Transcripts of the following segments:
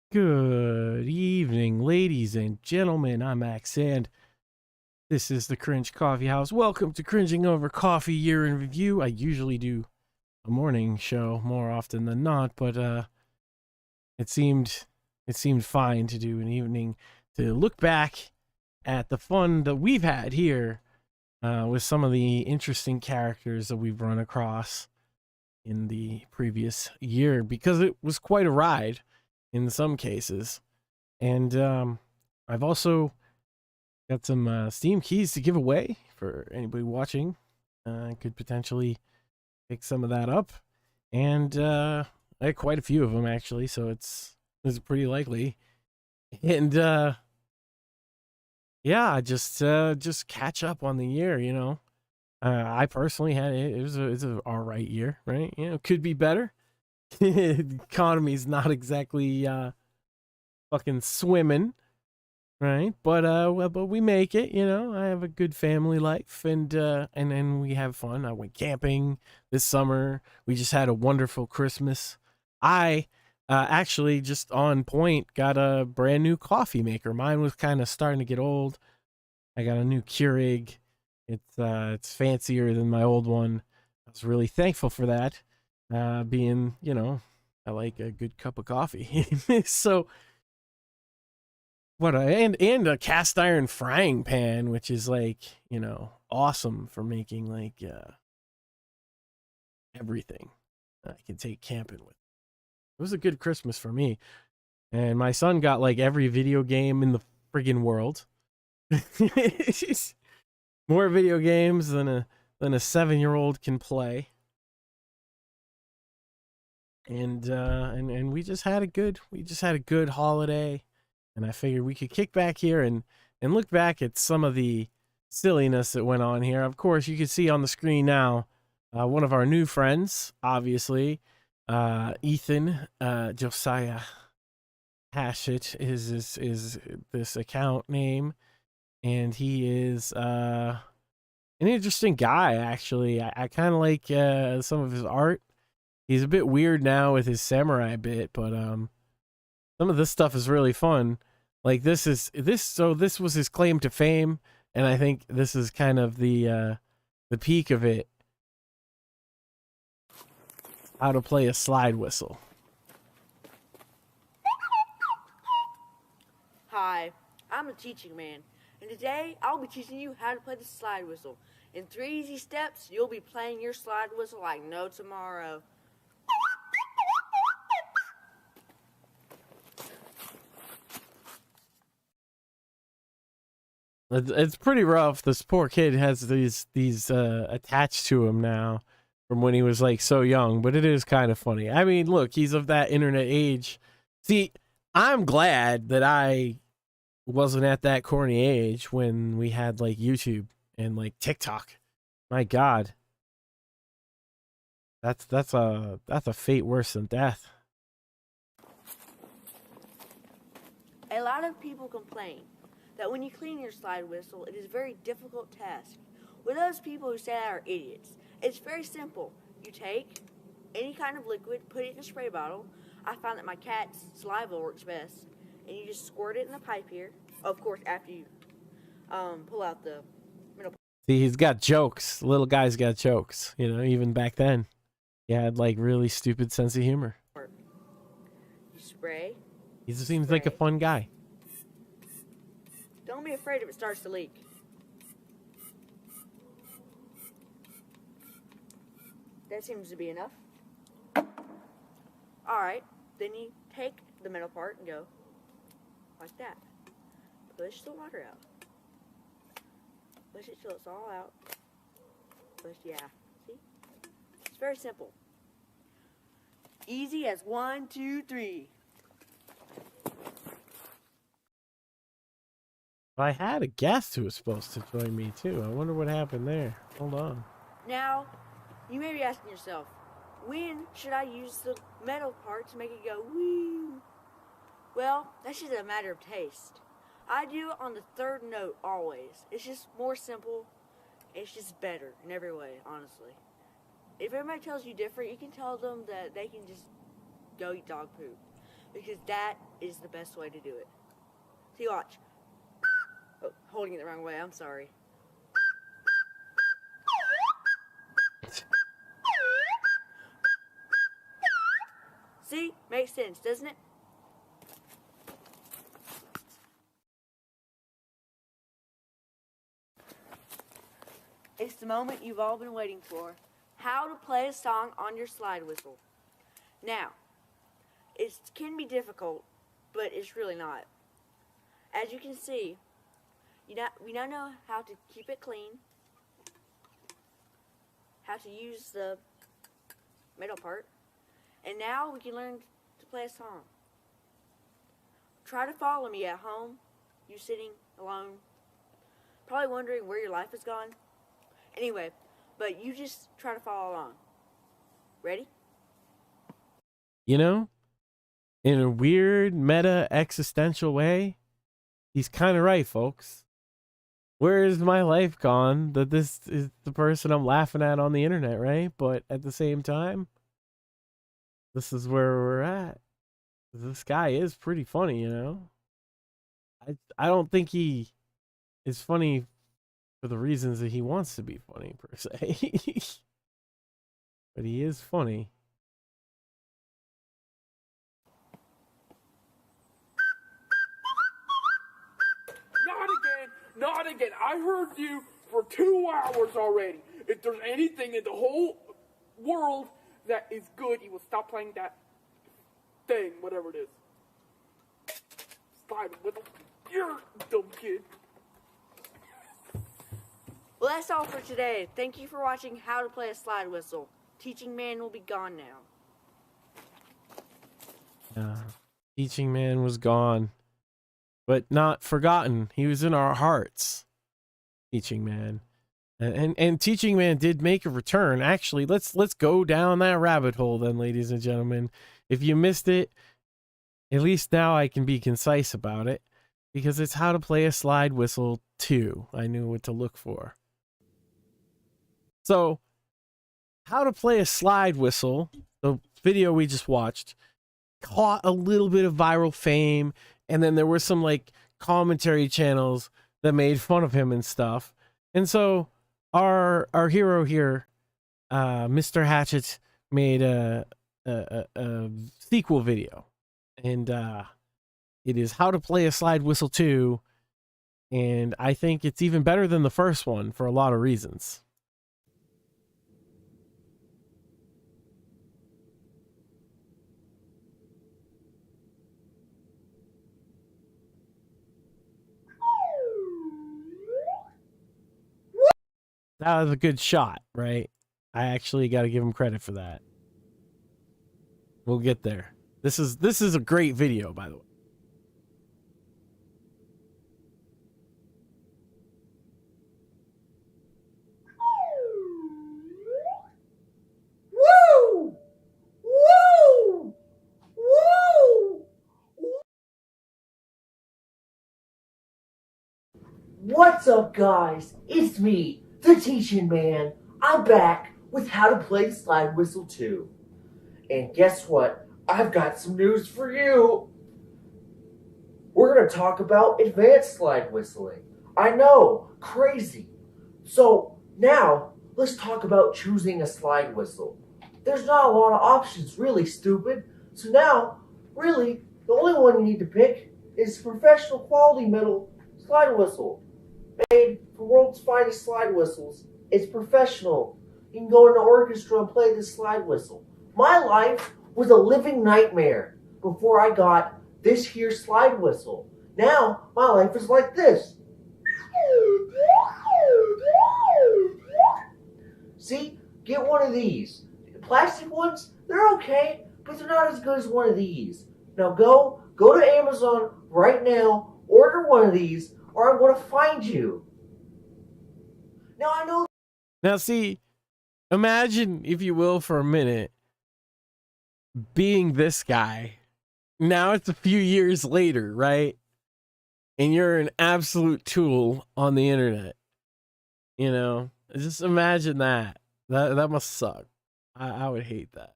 Good evening, ladies and gentlemen. I'm Max, and this is the Cringe Coffee House. Welcome to Cringing Over Coffee Year in Review. I usually do a morning show more often than not, but it seemed fine to do an evening to look back at the fun that we've had here with some of the interesting characters that we've run across in the previous year, because it was quite a ride in some cases. And I've also got some Steam keys to give away for anybody watching. Could potentially pick some of that up. And I had quite a few of them, actually, so it's pretty likely. And yeah, just catch up on the year, you know. I personally had it's an all right year, right? You know, could be better. The economy's not exactly fucking swimming, right? But we make it, you know. I have a good family life, and then we have fun. I went camping this summer. We just had a wonderful Christmas. I actually, just on point, got a brand new coffee maker. Mine was kind of starting to get old. I got a new Keurig. It's fancier than my old one. I was really thankful for that. Being, you know, I like a good cup of coffee. So and a cast iron frying pan, which is, like, you know, awesome for making like everything I can take camping with. It was a good Christmas for me. And my son got like every video game in the friggin' world. More video games than a 7-year-old can play. And we just had a good holiday, and I figured we could kick back here and look back at some of the silliness that went on here. Of course, you can see on the screen now one of our new friends, obviously, Ethan Josiah Hashett is this account name, and he is an interesting guy, actually. I kind of like some of his art. He's a bit weird now with his samurai bit, but some of this stuff is really fun. Like this was his claim to fame, and I think this is kind of the peak of it. How to play a slide whistle. Hi, I'm a teaching man, and today I'll be teaching you how to play the slide whistle. In 3 easy steps, you'll be playing your slide whistle like no tomorrow. It's pretty rough. This poor kid has these attached to him now from when he was like so young, but it is kind of funny. I mean, look, he's of that internet age. See, I'm glad that I wasn't at that corny age when we had like YouTube and like TikTok. My God. That's a fate worse than death. A lot of people complain that when you clean your slide whistle, it is a very difficult task. Well, those people who say that are idiots. It's very simple. You take any kind of liquid, put it in a spray bottle. I found that my cat's saliva works best. And you just squirt it in the pipe here. Of course, after you pull out the middle part. See, he's got jokes. Little guy's got jokes. You know, even back then, he had like really stupid sense of humor. You spray. He seems like a fun guy. Don't be afraid if it starts to leak. That seems to be enough. Alright, then you take the middle part and go like that. Push the water out. Push it till it's all out. Push, yeah. See? It's very simple. Easy as 1, 2, 3. I had a guest who was supposed to join me too. I wonder what happened there. Hold on. Now, you may be asking yourself, when should I use the metal part to make it go woo? Well, that's just a matter of taste. I do it on the third note always. It's just more simple. It's just better in every way, honestly. If everybody tells you different, you can tell them that they can just go eat dog poop. Because that is the best way to do it. See, watch. Oh, holding it the wrong way, I'm sorry. See? Makes sense, doesn't it? It's the moment you've all been waiting for. How to play a song on your slide whistle. Now, it can be difficult, but it's really not. As you can see, we now know how to keep it clean, how to use the metal part, and now we can learn to play a song. Try to follow me at home, you sitting alone, probably wondering where your life has gone. Anyway, but you just try to follow along. Ready? You know, in a weird meta existential way, he's kind of right, folks. Where is my life gone that this is the person I'm laughing at on the internet, right? But at the same time, this is where we're at. This guy is pretty funny, you know? I don't think he is funny for the reasons that he wants to be funny, per se. But he is funny. Not again. I heard you for 2 hours already. If there's anything in the whole world that is good, you will stop playing that thing, whatever it is. Slide with them. You're a dumb kid. Well, that's all for today. Thank you for watching How to Play a Slide Whistle. Teaching Man will be gone now. Teaching Man was gone, but not forgotten. He was in our hearts. Teaching Man. And Teaching Man did make a return. Actually, let's go down that rabbit hole then, ladies and gentlemen. If you missed it, at least now I can be concise about it, because it's How to Play a Slide Whistle 2. I knew what to look for. So, How to Play a Slide Whistle, the video we just watched, caught a little bit of viral fame, and then there were some like commentary channels that made fun of him and stuff. And so our hero here, Mr. Hatchet, made a sequel video, and it is How to Play a Slide Whistle 2, and I think it's even better than the first one for a lot of reasons. That was a good shot, right? I actually got to give him credit for that. We'll get there. This is a great video, by the way. Woo! Woo! Woo! What's up, guys? It's me, the Teaching Man. I'm back with How to Play Slide Whistle 2. And guess what? I've got some news for you. We're going to talk about advanced slide whistling. I know, crazy. So now, let's talk about choosing a slide whistle. There's not a lot of options, really, stupid. So now, really, the only one you need to pick is professional quality metal slide whistle. Made from world's finest slide whistles. It's professional. You can go in an orchestra and play this slide whistle. My life was a living nightmare before I got this here slide whistle. Now, my life is like this. See? Get one of these. The plastic ones, they're okay, but they're not as good as one of these. Now go to Amazon right now, order one of these, or I'm gonna find you. Now I know. Now, see, imagine, if you will, for a minute, being this guy. Now it's a few years later, right? And you're an absolute tool on the internet. You know, just imagine that. That must suck. I would hate that.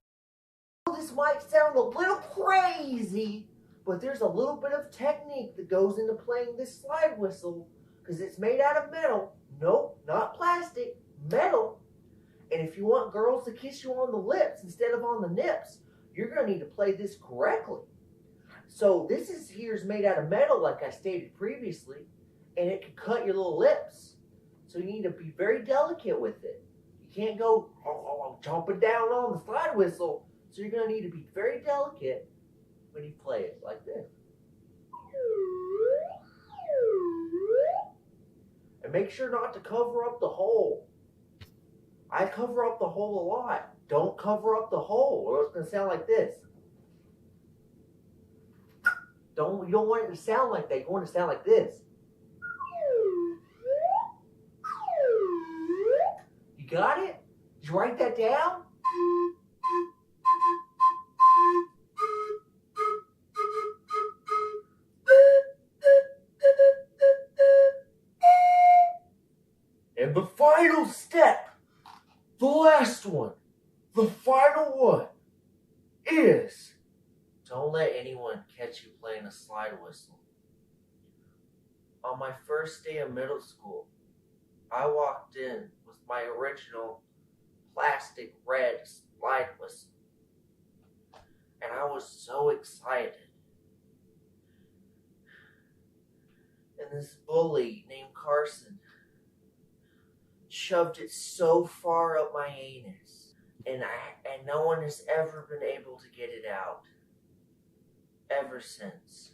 This might sound a little crazy, but there's a little bit of technique that goes into playing this slide whistle because it's made out of metal. Nope, not plastic, metal. And if you want girls to kiss you on the lips instead of on the nips, you're going to need to play this correctly. So this here's made out of metal, like I stated previously, and it can cut your little lips. So you need to be very delicate with it. You can't go jumping down on the slide whistle. So you're going to need to be very delicate when you play it like this. And make sure not to cover up the hole. I cover up the hole a lot. Don't cover up the hole or it's going to sound like this. You don't want it to sound like that. You want it to sound like this. You got it? Did you write that down? And the final step, the last one, the final one is don't let anyone catch you playing a slide whistle. On my first day of middle school, I walked in with my original plastic red slide whistle. And I was so excited. And this bully named Carson shoved it so far up my anus. And no one has ever been able to get it out. Ever since.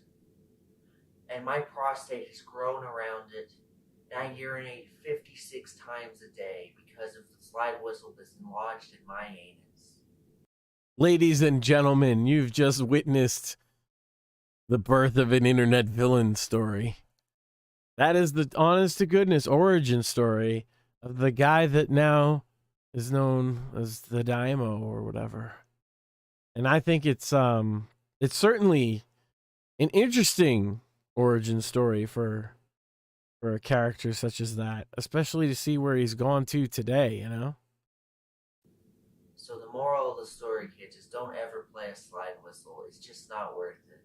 And my prostate has grown around it. And I urinate 56 times a day because of the slide whistle that's lodged in my anus. Ladies and gentlemen, you've just witnessed the birth of an internet villain story. That is the honest to goodness origin story of the guy that now is known as the Daimo or whatever. And I think it's certainly an interesting origin story for a character such as that, especially to see where he's gone to today, you know? So the moral of the story, kids, is don't ever play a slide whistle. It's just not worth it.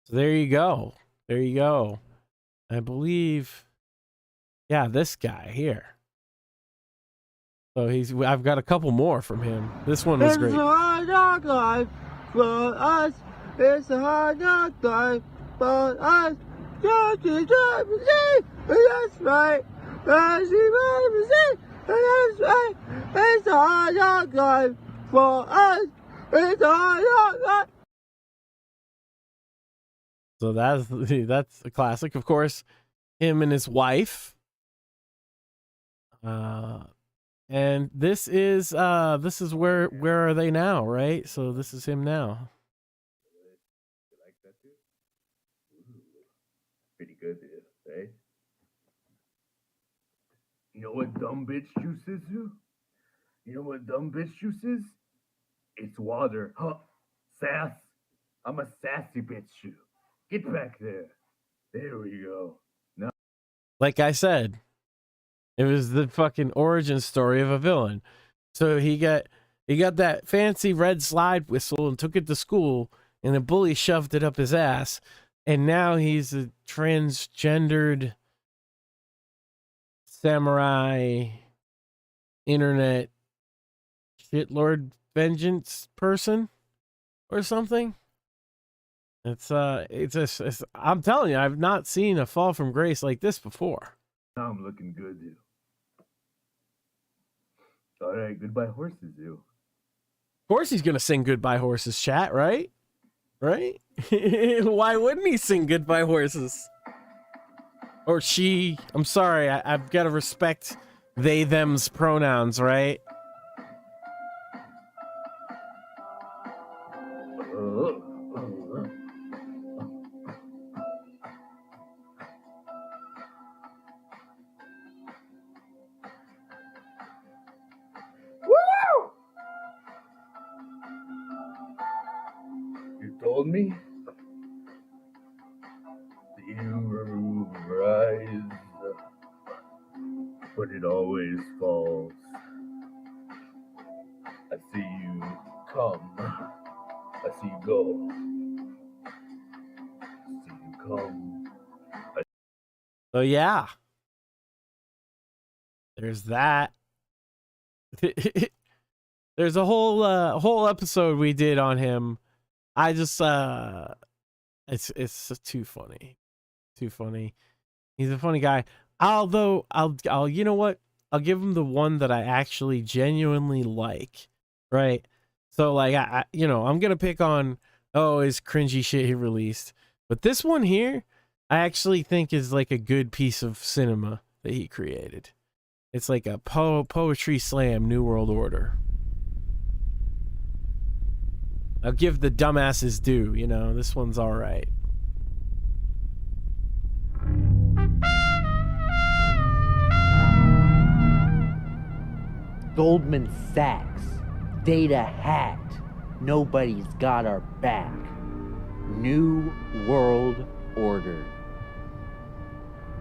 So there you go. There you go. I believe, yeah, this guy here. So I've got a couple more from him. This one was great. It's a hard knock life for us. It's a hard knock life for us. Don't you drive me see? That's right. That's right. It's a hard knock life for us. It's a hard knock life. So that's a classic. Of course, him and his wife. And this is where are they now, right? So this is him now. You like that too? Pretty good, eh? You know what dumb bitch juice is, you? You know what dumb bitch juice is? It's water. Huh? Sass. I'm a sassy bitch, you. Get back there. There we go. Now, Like I said, it was the fucking origin story of a villain. So he got that fancy red slide whistle and took it to school, and a bully shoved it up his ass, and now he's a transgendered samurai internet shitlord vengeance person or something. I'm telling you, I've not seen a fall from grace like this before. I'm looking good, you. All right, goodbye horses, you. Of course he's gonna sing Goodbye Horses, chat, right? Right? Why wouldn't he sing Goodbye Horses? Or she. I'm sorry, I've got to respect they, them's pronouns, right? told me? You rise, but it always falls. I see you come, I see you go. I see you come. So yeah, there's that. There's a whole episode we did on him. I just it's too funny. Too funny. He's a funny guy. Although I'll you know what? I'll give him the one that I actually genuinely like. Right? So like I you know, I'm going to pick on his cringy shit he released. But this one here, I actually think is like a good piece of cinema that he created. It's like a poetry slam, New World Order. I'll give the dumbasses due, you know, this one's all right. Goldman Sachs, data hacked, nobody's got our back. New World Order.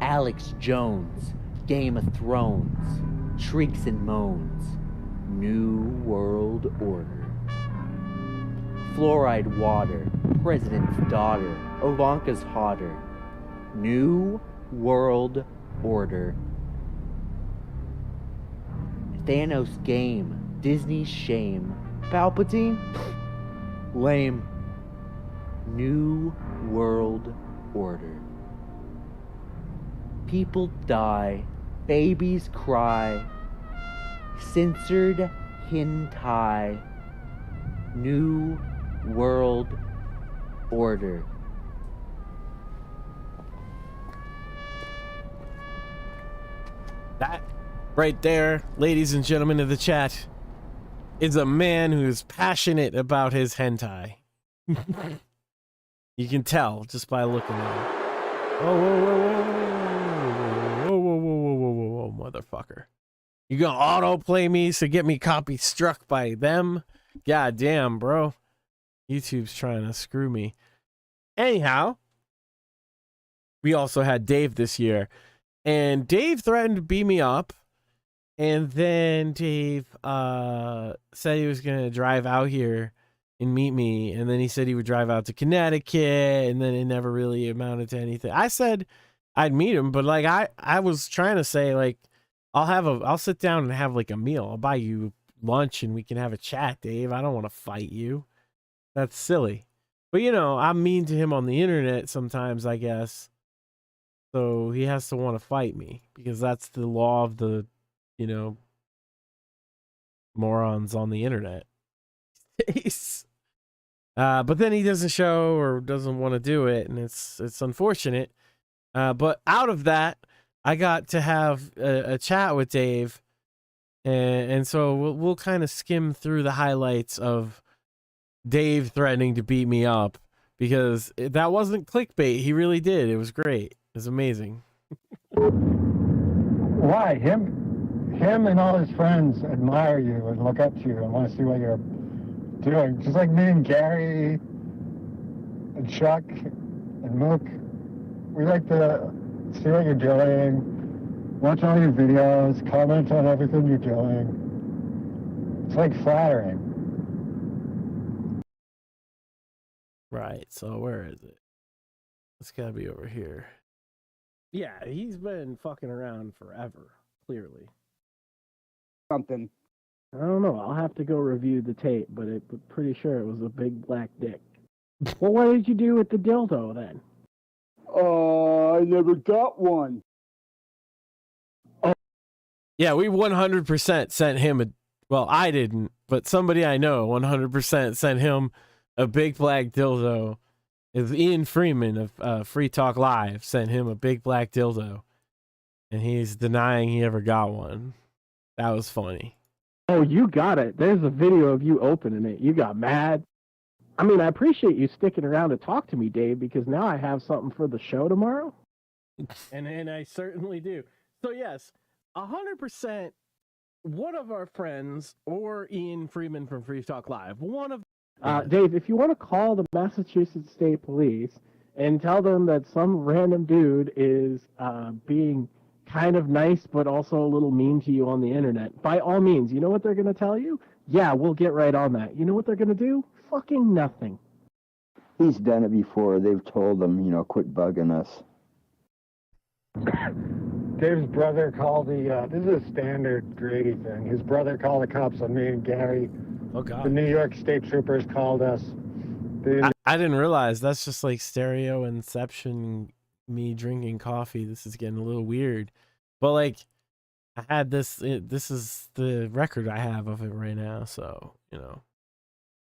Alex Jones, Game of Thrones, shrieks and moans. New World Order. Fluoride water, president's daughter, Ivanka's hotter. New World Order. Thanos game, Disney's shame. Palpatine? Lame. New World Order. People die, babies cry. Censored hentai. New World Order. That right there, ladies and gentlemen of the chat, is a man who's passionate about his hentai. You can tell just by looking at him. Whoa, whoa, whoa, whoa, whoa, whoa, whoa, whoa, whoa, whoa, motherfucker. You gonna autoplay me to get me copy struck by them? God damn, bro. YouTube's trying to screw me. Anyhow, we also had Dave this year. And Dave threatened to beat me up. And then Dave said he was going to drive out here and meet me. And then he said he would drive out to Connecticut. And then it never really amounted to anything. I said I'd meet him. But like I was trying to say, like, I'll sit down and have like a meal. I'll buy you lunch and we can have a chat, Dave. I don't want to fight you. That's silly. But, you know, I'm mean to him on the internet sometimes, I guess. So he has to want to fight me because that's the law of the, you know, morons on the internet. But then he doesn't show or doesn't want to do it, and it's unfortunate. But out of that, I got to have a chat with Dave, and so we'll kind of skim through the highlights of Dave threatening to beat me up because that wasn't clickbait. He really did. It was great. It was amazing. Why? Him and all his friends admire you and look up to you and want to see what you're doing. Just like me and Gary and Chuck and Mook. We like to see what you're doing, watch all your videos, comment on everything you're doing. It's like flattering. Right, so where is it? It's gotta be over here. Yeah, he's been fucking around forever, clearly. Something. I don't know, I'll have to go review the tape, but I'm pretty sure it was a big black dick. Well, what did you do with the dildo then? I never got one. Oh. Yeah, we 100% sent him well, I didn't, but somebody I know 100% sent him a big black dildo. Is Ian Freeman of Free Talk Live sent him a big black dildo, and he's denying he ever got one. That was funny. Oh, you got it. There's a video of you opening it. You got mad. I mean, I appreciate you sticking around to talk to me, Dave, because now I have something for the show tomorrow. And I certainly do. So yes, 100%. One of our friends or Ian Freeman from Free Talk Live, one of Dave, if you want to call the Massachusetts State Police and tell them that some random dude is being kind of nice but also a little mean to you on the internet, by all means, you know what they're going to tell you? Yeah, we'll get right on that. You know what they're going to do? Fucking nothing. He's done it before. They've told him, quit bugging us. Dave's brother called this is a standard Grady thing. His brother called the cops on me and Gary. Oh, God. The New York State Troopers called us. I didn't realize that's just like stereo inception, me drinking coffee. This is getting a little weird. But, like, I had this. This is the record I have of it right now. So,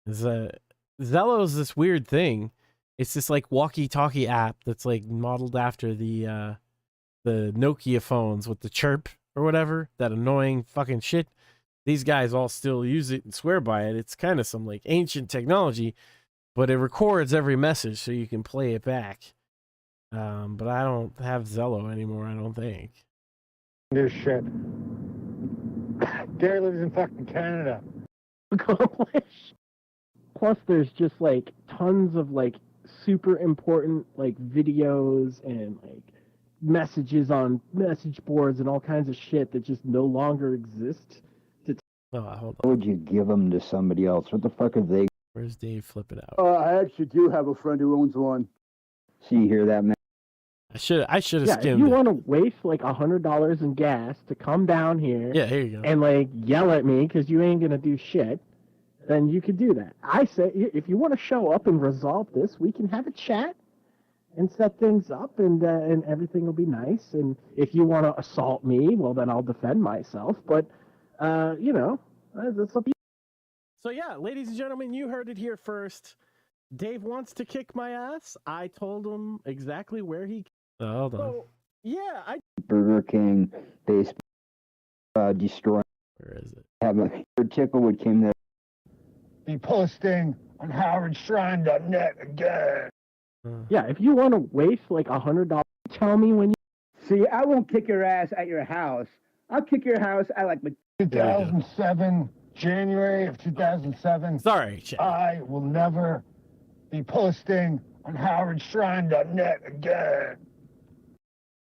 Zello's this weird thing. It's this, like, walkie-talkie app that's, like, modeled after the Nokia phones with the chirp or whatever. That annoying fucking shit. These guys all still use it and swear by it. It's kind of some, like, ancient technology, but it records every message so you can play it back. But I don't have Zello anymore, I don't think. This shit. Gary lives in fucking Canada. Plus, there's just, like, tons of, like, super important, like, videos and, like, messages on message boards and all kinds of shit that just no longer exist. Oh, hold on. Why would you give them to somebody else? What the fuck are they? Where's Dave? Flip it out. I actually do have a friend who owns one. See, you hear that, man? I should have skimmed if you want to waste like $100 in gas to come down here, here you go, and like yell at me because you ain't gonna do shit, then you could do that. I say if you want to show up and resolve this, we can have a chat and set things up, and everything will be nice. And if you want to assault me, well, then I'll defend myself. But that's up to you. So yeah, ladies and gentlemen, you heard it here first. Dave wants to kick my ass. I told him exactly where he. Oh, hold on. So, yeah, Burger King, baseball, destroy. Where is it? Have a Ticklewood came there. Be posting on HowardShrine.net again. Yeah, if you want to waste like $100, tell me when you. See, I won't kick your ass at your house. I'll kick your house at like 2007, January of 2007. Sorry, Chad. I will never be posting on HowardShrine.net again.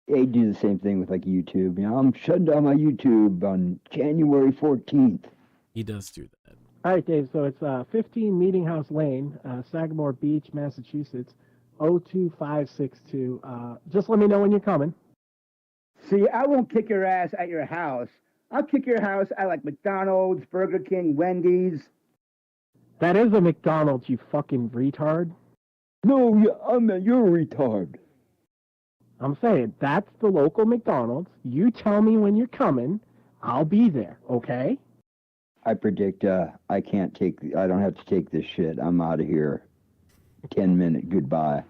They do the same thing with like YouTube. I'm shutting down my YouTube on January 14th. He does do that. All right, Dave. So it's 15 Meeting House Lane, Sagamore Beach, Massachusetts, 02562. Just let me know when you're coming. See, I won't kick your ass at your house. I'll kick your house at like McDonald's, Burger King, Wendy's. That is a McDonald's, you fucking retard. No, you're a retard. I'm saying, that's the local McDonald's. You tell me when you're coming. I'll be there, okay? I predict I don't have to take this shit. I'm out of here. 10-minute goodbye.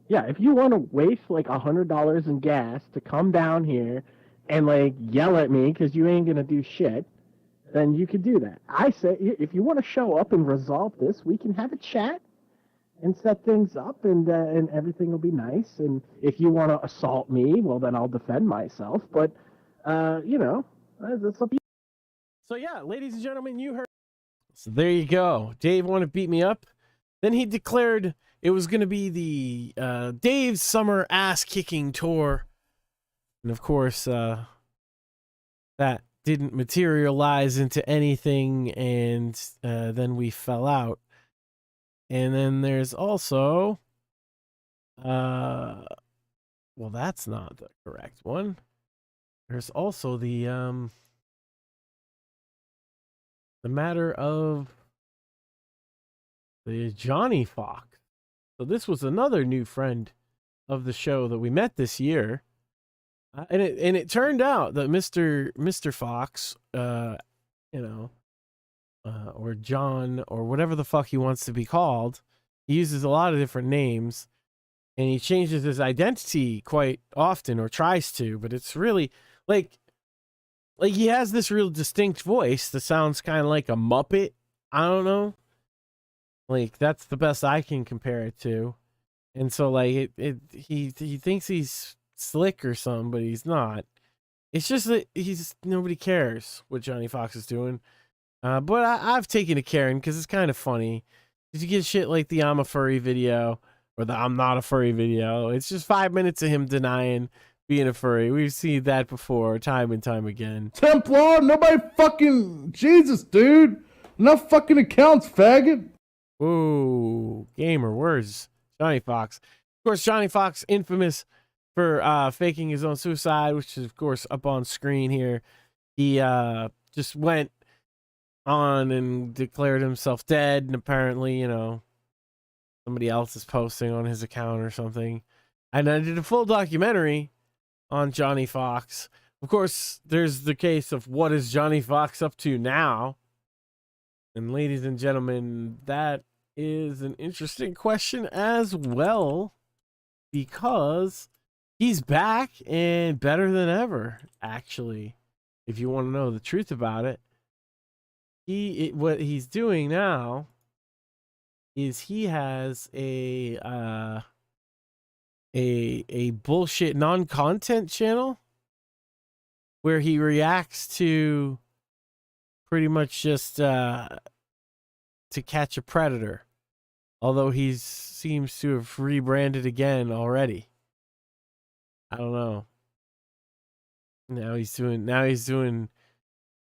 Yeah, if you want to waste like $100 in gas to come down here and like yell at me because you ain't gonna do shit, then you could do that. I say if you want to show up and resolve this, we can have a chat and set things up, and everything will be nice. And if you want to assault me, well, then I'll defend myself. But that's up to you. So yeah, ladies and gentlemen, you heard. So there you go. Dave wanted to beat me up. Then he declared it was going to be the Dave's Summer Ass Kicking Tour. And of course, that didn't materialize into anything, and then we fell out. And then there's also, well, that's not the correct one. There's also the matter of the Johnny Fox. So this was another new friend of the show that we met this year. And it turned out that Mr. Fox, or John, or whatever the fuck he wants to be called, he uses a lot of different names, and he changes his identity quite often, or tries to, but it's really like he has this real distinct voice that sounds kind of like a muppet. I don't know. Like, that's the best I can compare it to. And so, like, he thinks he's slick or something, but he's not. It's just that nobody cares what Johnny Fox is doing. But I've taken a Karen because it's kind of funny. Did you get shit like the I'm a furry video or the I'm not a furry video? It's just 5 minutes of him denying being a furry. We've seen that before, time and time again. Templar, nobody fucking... Jesus, dude. Enough fucking accounts, faggot. Whoa, gamer words. Johnny Fox. Of course, Johnny Fox, infamous for faking his own suicide, which is, of course, up on screen here. He just went on and declared himself dead, and apparently, you know, somebody else is posting on his account or something. And I did a full documentary on Johnny Fox. Of course, there's the case of what is Johnny Fox up to now? And ladies and gentlemen, that is an interesting question as well, because he's back and better than ever, actually. If you want to know the truth about it, what he's doing now is he has a bullshit non-content channel where he reacts to pretty much just To Catch a Predator, although he seems to have rebranded again already. I don't know. Now he's doing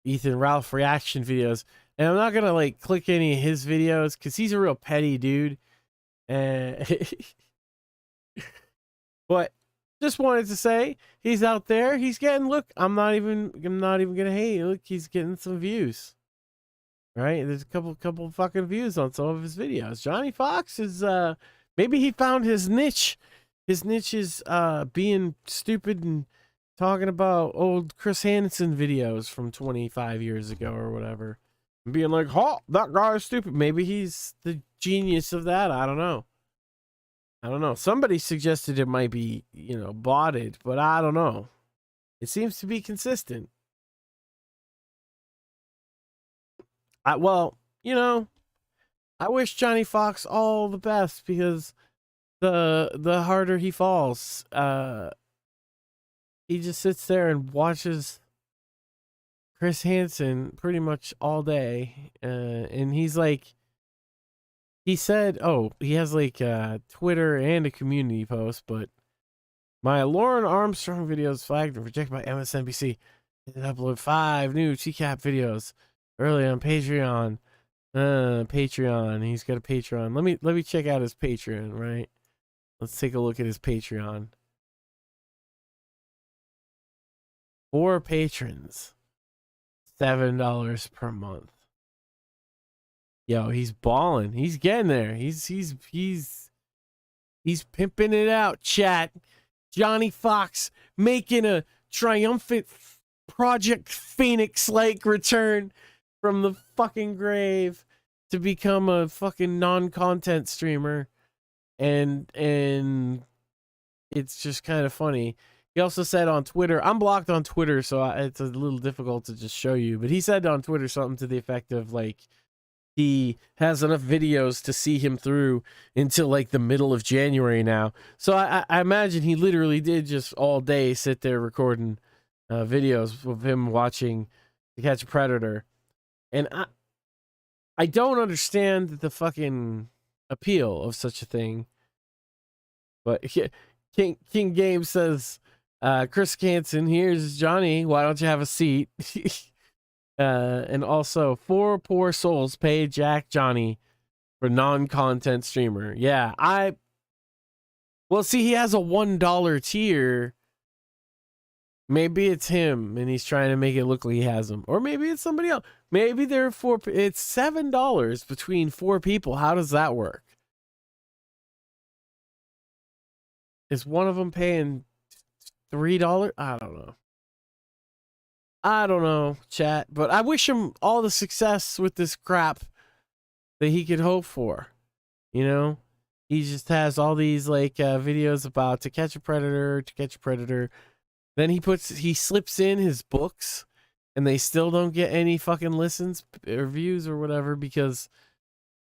Ethan Ralph reaction videos, and I'm not gonna like click any of his videos because he's a real petty dude. But just wanted to say he's out there. He's getting, look, I'm not even gonna hate. Look, he's getting some views. Right? There's a couple fucking views on some of his videos. Johnny Fox is maybe he found his niche. His niche is being stupid and talking about old Chris Hansen videos from 25 years ago or whatever. And being like, "Oh, that guy is stupid." Maybe he's the genius of that. I don't know. Somebody suggested it might be, you know, botted, but I don't know. It seems to be consistent. Well, you know, I wish Johnny Fox all the best, because the harder he falls, he just sits there and watches Chris Hansen pretty much all day, and he's like, he said, oh, he has like Twitter and a community post, but my Lauren Armstrong videos flagged and rejected by MSNBC. He upload 5 new TCAP videos early on Patreon. Patreon. He's got a Patreon. Let me check out his Patreon, right? Let's take a look at his Patreon. 4 patrons. $7 per month. Yo, he's balling. He's getting there. He's pimping it out, chat. Johnny Fox making a triumphant Project Phoenix-like return from the fucking grave to become a fucking non-content streamer, and it's just kind of funny. He also said on Twitter, I'm blocked on Twitter, so it's a little difficult to just show you, but he said on Twitter something to the effect of like, he has enough videos to see him through until like the middle of January now. So I imagine he literally did just all day sit there recording videos of him watching To Catch a Predator. And I don't understand the fucking appeal of such a thing. But King Game says, Chris Hansen, here's Johnny. Why don't you have a seat? And also, 4 poor souls pay Jack Johnny for non-content streamer. Yeah, well, see, he has a $1 tier. Maybe it's him, and he's trying to make it look like he has them. Or maybe it's somebody else. Maybe there are 4. It's $7 between 4 people. How does that work? Is one of them paying $3? I don't know, chat. But I wish him all the success with this crap that he could hope for. You know? He just has all these like videos about To Catch a Predator. Then he slips in his books, and they still don't get any fucking listens or views or whatever, because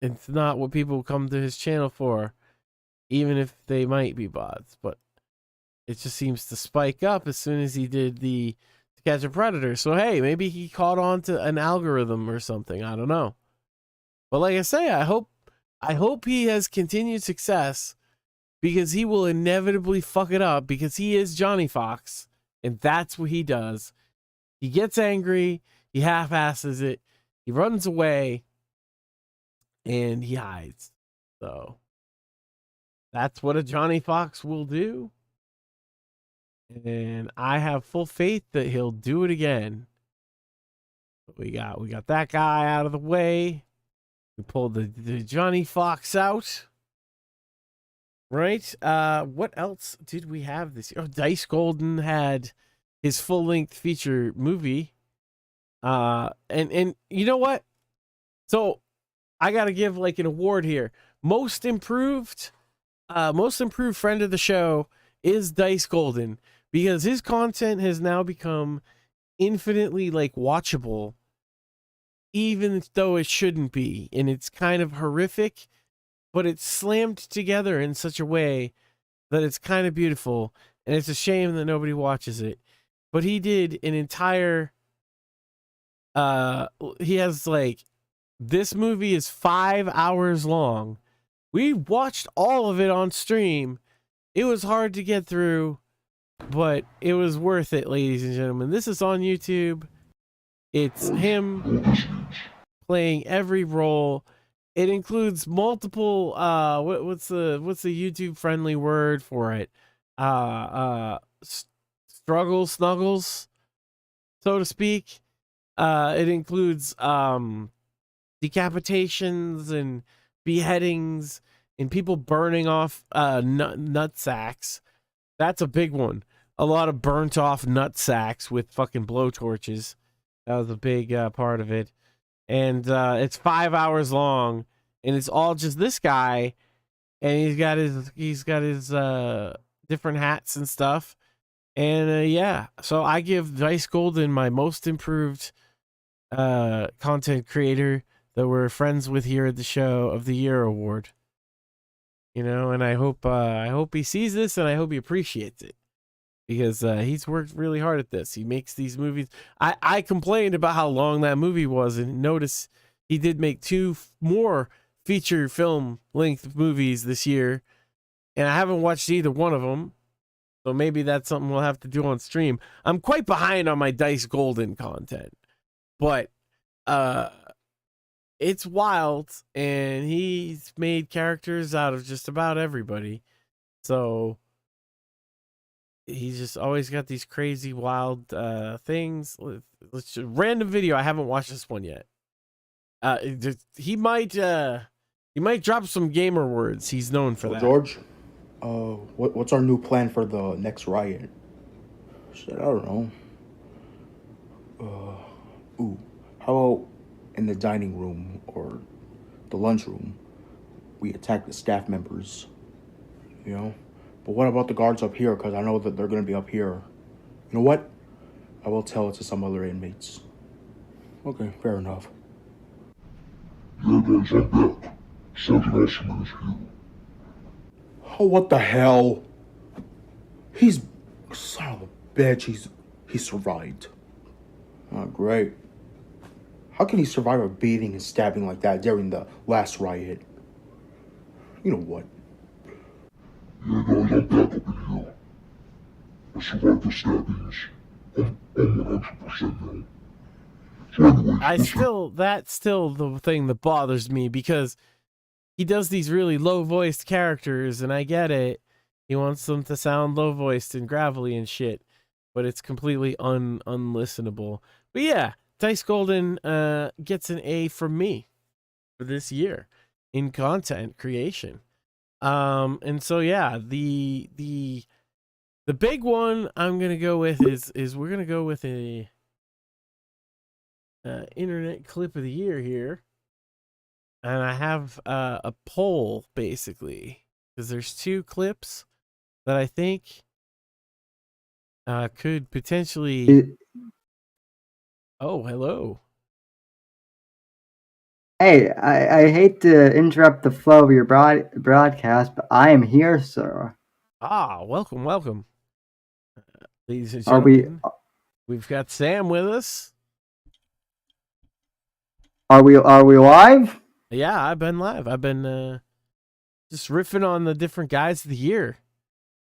it's not what people come to his channel for, even if they might be bots. But it just seems to spike up as soon as he did the To catch a predator. So hey, maybe he caught on to an algorithm or something. I don't know. But like I say, I hope he has continued success, because he will inevitably fuck it up, because he is Johnny Fox, and that's what he does. He gets angry, he half-asses it, he runs away, and he hides. So that's what a Johnny Fox will do. And I have full faith that he'll do it again. We got that guy out of the way. We pulled the Johnny Fox out. Right? What else did we have this year? Oh, Dice Golden had his full-length feature movie. And you know what? So I gotta give like an award here. Most improved friend of the show is Dice Golden, because his content has now become infinitely like watchable, even though it shouldn't be, and it's kind of horrific, but it's slammed together in such a way that it's kind of beautiful, and it's a shame that nobody watches it. But he did an entire he has like, this movie is 5 hours long. We watched all of it on stream. It was hard to get through, but it was worth it, ladies and gentlemen. This is on YouTube. It's him playing every role. It includes multiple what's the YouTube friendly word for it? Snuggles, so to speak. It includes decapitations and beheadings and people burning off nut sacks. That's a big one. A lot of burnt off nut sacks with fucking blowtorches. That was a big part of it. And it's 5 hours long, and it's all just this guy, and he's got his different hats and stuff. And yeah, so I give Dice Golden my most improved content creator that we're friends with here at the show of the year award. You know, and I hope he sees this, and I hope he appreciates it, because he's worked really hard at this. He makes these movies. I complained about how long that movie was, and notice he did make 2 more feature film length movies this year, and I haven't watched either one of them. So maybe that's something we'll have to do on stream. I'm quite behind on my Dice Golden content, but it's wild, and he's made characters out of just about everybody. So he's just always got these crazy, wild things. Let's just, random video. I haven't watched this one yet. He might drop some gamer words. He's known for that. George, what's our new plan for the next riot? Shit, I don't know. How about in the dining room or the lunchroom, we attack the staff members, you know? But what about the guards up here? Because I know that they're going to be up here. You know what? I will tell it to some other inmates. Okay, fair enough. Yeah, guys, I'm back. Sergeant Osman is here. Oh, what the hell? He's... Son of a bitch, he survived. Oh, great. How can he survive a beating and stabbing like that during the last riot? You know what? Yeah, guys, I'm back up in here. I survived the stabbings. I'm 100% now. So anyway, that's still the thing that bothers me, because he does these really low-voiced characters, and I get it. He wants them to sound low-voiced and gravelly and shit, but it's completely unlistenable. But yeah, Dice Golden gets an A from me for this year in content creation. And so yeah, the big one I'm gonna go with is we're gonna go with a internet clip of the year here, and I have a poll basically, because there's 2 clips that I think could potentially. Oh, hello. Hey, I hate to interrupt the flow of your broadcast, but I am here, sir. Welcome. Ladies and Are we gentlemen. We've got Sam with us. Are we live? Yeah, I've been live. I've been just riffing on the different guys of the year,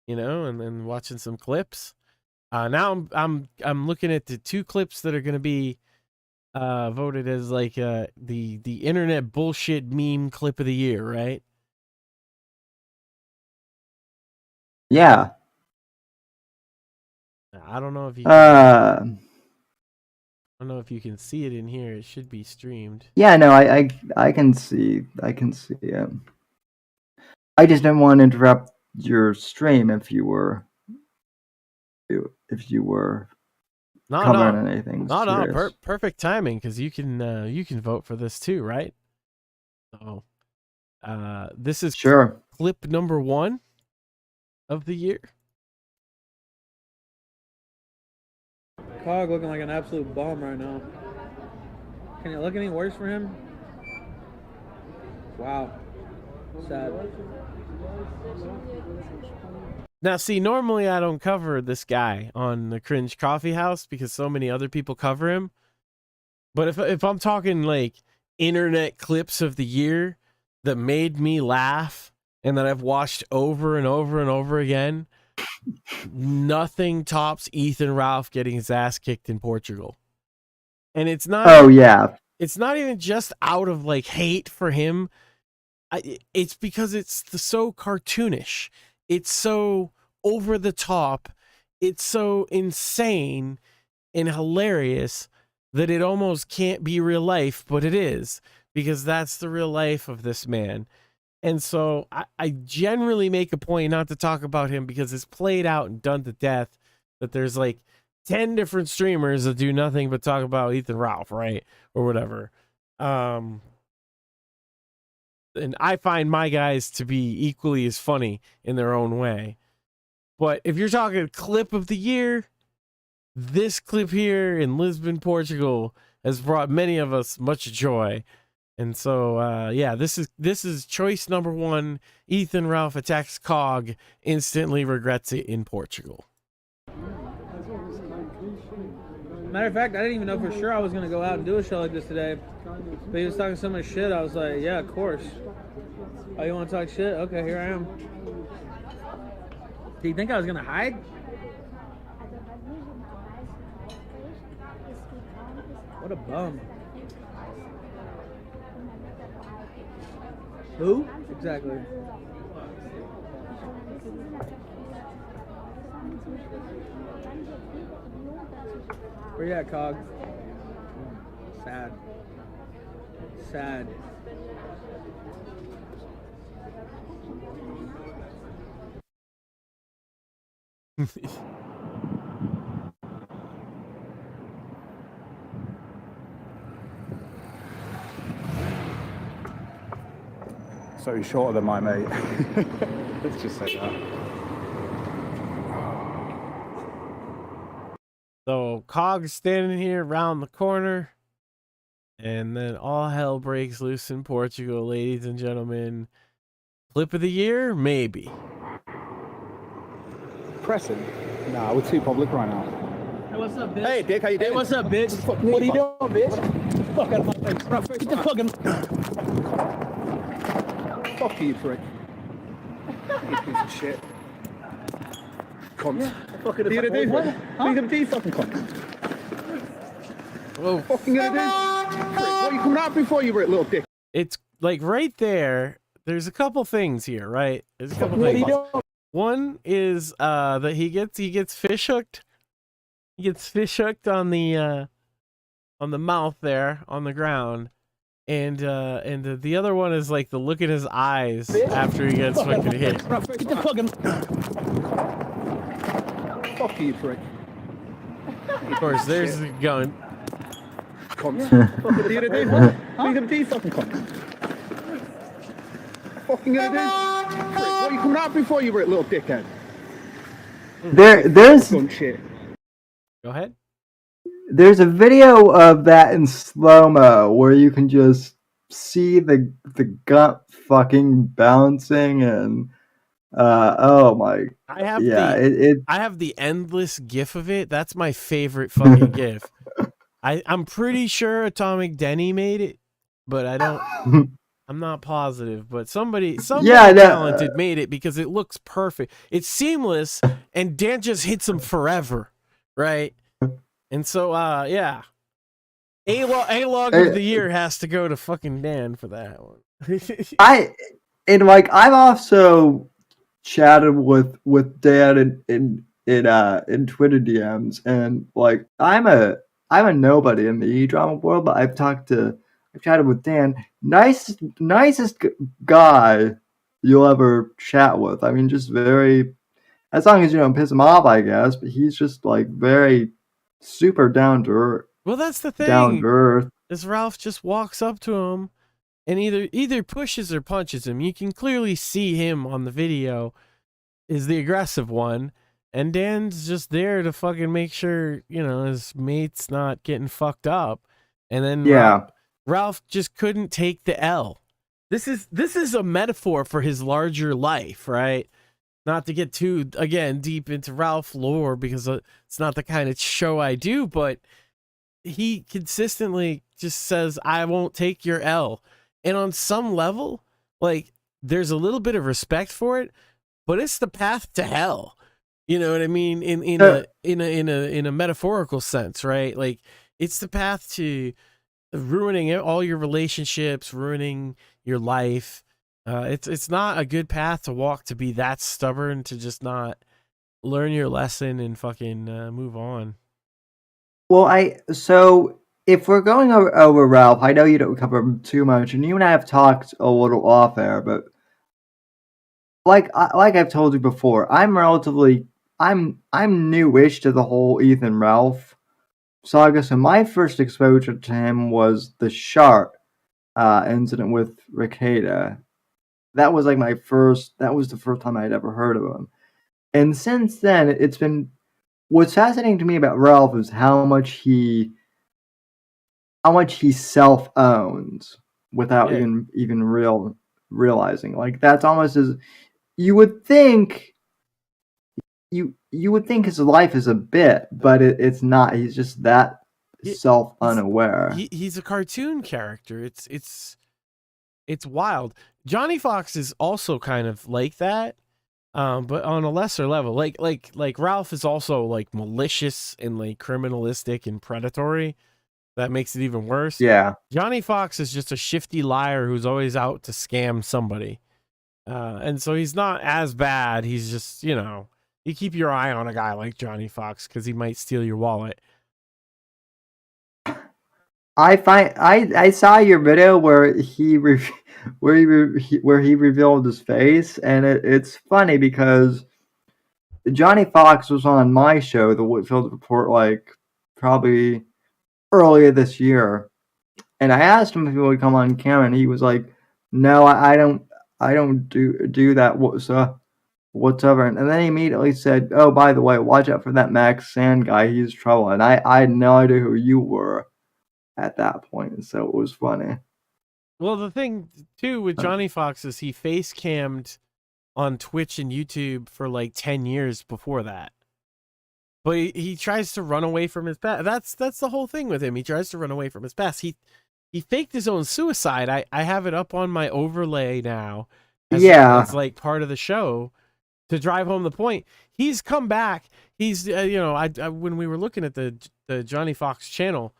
and then watching some clips. Now I'm looking at the 2 clips that are going to be voted as like the internet bullshit meme clip of the year, right? Yeah. I don't know if you can, I don't know if you can see it in here. It should be streamed. Yeah, no, I can see it. I just didn't want to interrupt your stream if you were covering anything. No, perfect timing, because you can vote for this too, right? So this is clip number 1 of the year. Cog looking like an absolute bum right now. Can it look any worse for him? Wow. Sad. Now, see, normally I don't cover this guy on the Cringe Coffee House because so many other people cover him. But if I'm talking like internet clips of the year that made me laugh and that I've watched over and over and over again, nothing tops Ethan Ralph getting his ass kicked in Portugal. And it's not. Oh yeah. It's not even just out of like hate for him. It's because it's so cartoonish. It's so over the top. It's so insane and hilarious that it almost can't be real life, but it is, because that's the real life of this man. And so I generally make a point not to talk about him because it's played out and done to death that there's like 10 different streamers that do nothing but talk about Ethan Ralph, right? Or whatever. And I find my guys to be equally as funny in their own way. But if you're talking clip of the year, this clip here in Lisbon, Portugal has brought many of us much joy. And so, yeah, this is choice number 1. Ethan Ralph attacks Cog, instantly regrets it in Portugal. Matter of fact, I didn't even know for sure I was going to go out and do a show like this today. But he was talking so much shit, I was like, yeah, of course. Oh, you want to talk shit? Okay, here I am. Do you think I was going to hide? What a bum. Who? Exactly. Where you at, Cog? Sad. Sad. So he's shorter than my mate. Let's just say that. So Cog's standing here around the corner, and then all hell breaks loose in Portugal, ladies and gentlemen. Clip of the year? Maybe. Pressing? Nah, we're too public right now. Hey, what's up, bitch? Hey, Dick, how you doing? Hey, what's up, bitch? What are you doing, bitch? Fuck out of my face. Get the fucking... Fuck you, prick. You piece of shit. Cunt. Yeah. What are you gonna do? What are you gonna do, fucking cunt? Whoa. Fucking gonna do? Prick, what are you coming out before, you little dick? It's like right there. There's a couple things here, right? There's a couple things. One is that he gets fish hooked. He gets fish hooked on the mouth there on the ground. And the other one is like the look in his eyes after he gets fucking hit. Get the fucking... Fuck you, prick. Of course, there's the gun. Cunt. What are you gonna do? What are you gonna do, fucking cunt? Fucking gonna do? Prick, what are you coming out before, you little dickhead? There's... Go ahead. There's a video of that in slow-mo where you can just see the gut fucking bouncing, and Oh my. I have Yeah, I have the endless gif of it. That's my favorite fucking gif. I'm pretty sure Atomic Denny made it, but I'm not positive, but somebody Yeah, talented made it because it looks perfect. It's seamless, and Dan just hits him forever, right? And so, yeah, A-log of the year has to go to fucking Dan for that one. I've also chatted with Dan in Twitter DMs, and like I'm a nobody in the e-drama world, but I've chatted with Dan, nicest guy you'll ever chat with. I mean, just very, as long as you don't piss him off, I guess. But he's just like very super down to earth. Well, that's the Down thing. to earth. Is Ralph just walks up to him and either pushes or punches him. You can clearly see him on the video is the aggressive one, and Dan's just there to fucking make sure, you know, his mate's not getting fucked up. And then Yeah. Ralph just couldn't take the L. This is a metaphor for his larger life, right? Not to get too, again, deep into Ralph lore because it's not the kind of show I do, but he consistently just says, I won't take your L. And on some level, like, there's a little bit of respect for it, but it's the path to hell. You know what I mean? In a metaphorical sense, right? Like, it's the path to ruining all your relationships, ruining your life. It's not a good path to walk, to be that stubborn, to just not learn your lesson and fucking move on. Well, so if we're going over Ralph, I know you don't cover him too much, and you and I have talked a little off air, but like I've told you before, I'm newish to the whole Ethan Ralph saga. So my first exposure to him was the shark incident with Ricada. That was like that was the first time I'd ever heard of him. And since then, it's been, what's fascinating to me about Ralph is how much he self-owns without even realizing. Like, that's almost as you would think his life is a bit, but it's not. He's just that self-unaware. He's a cartoon character. It's wild. Johnny Fox is also kind of like that, but on a lesser level. Like Ralph is also like malicious and like criminalistic and predatory. That makes it even worse. Yeah. Johnny Fox is just a shifty liar who's always out to scam somebody. And so he's not as bad. He's just, you know, you keep your eye on a guy like Johnny Fox because he might steal your wallet. I saw your video where he revealed his face, and it's funny because Johnny Fox was on my show, the Whitfield Report, like probably earlier this year, and I asked him if he would come on camera, and he was like, "No, I don't do that whatsoever." And then he immediately said, "Oh, by the way, watch out for that Max Sand guy. He's trouble." And I had no idea who you were at that point, so it was funny. Well, the thing too with Johnny Fox is he face cammed on Twitch and YouTube for like 10 years before that. But he tries to run away from his past. That's the whole thing with him. He tries to run away from his past. He faked his own suicide. I have it up on my overlay now. As like part of the show to drive home the point. He's come back. He's you know, I when we were looking at the Johnny Fox channel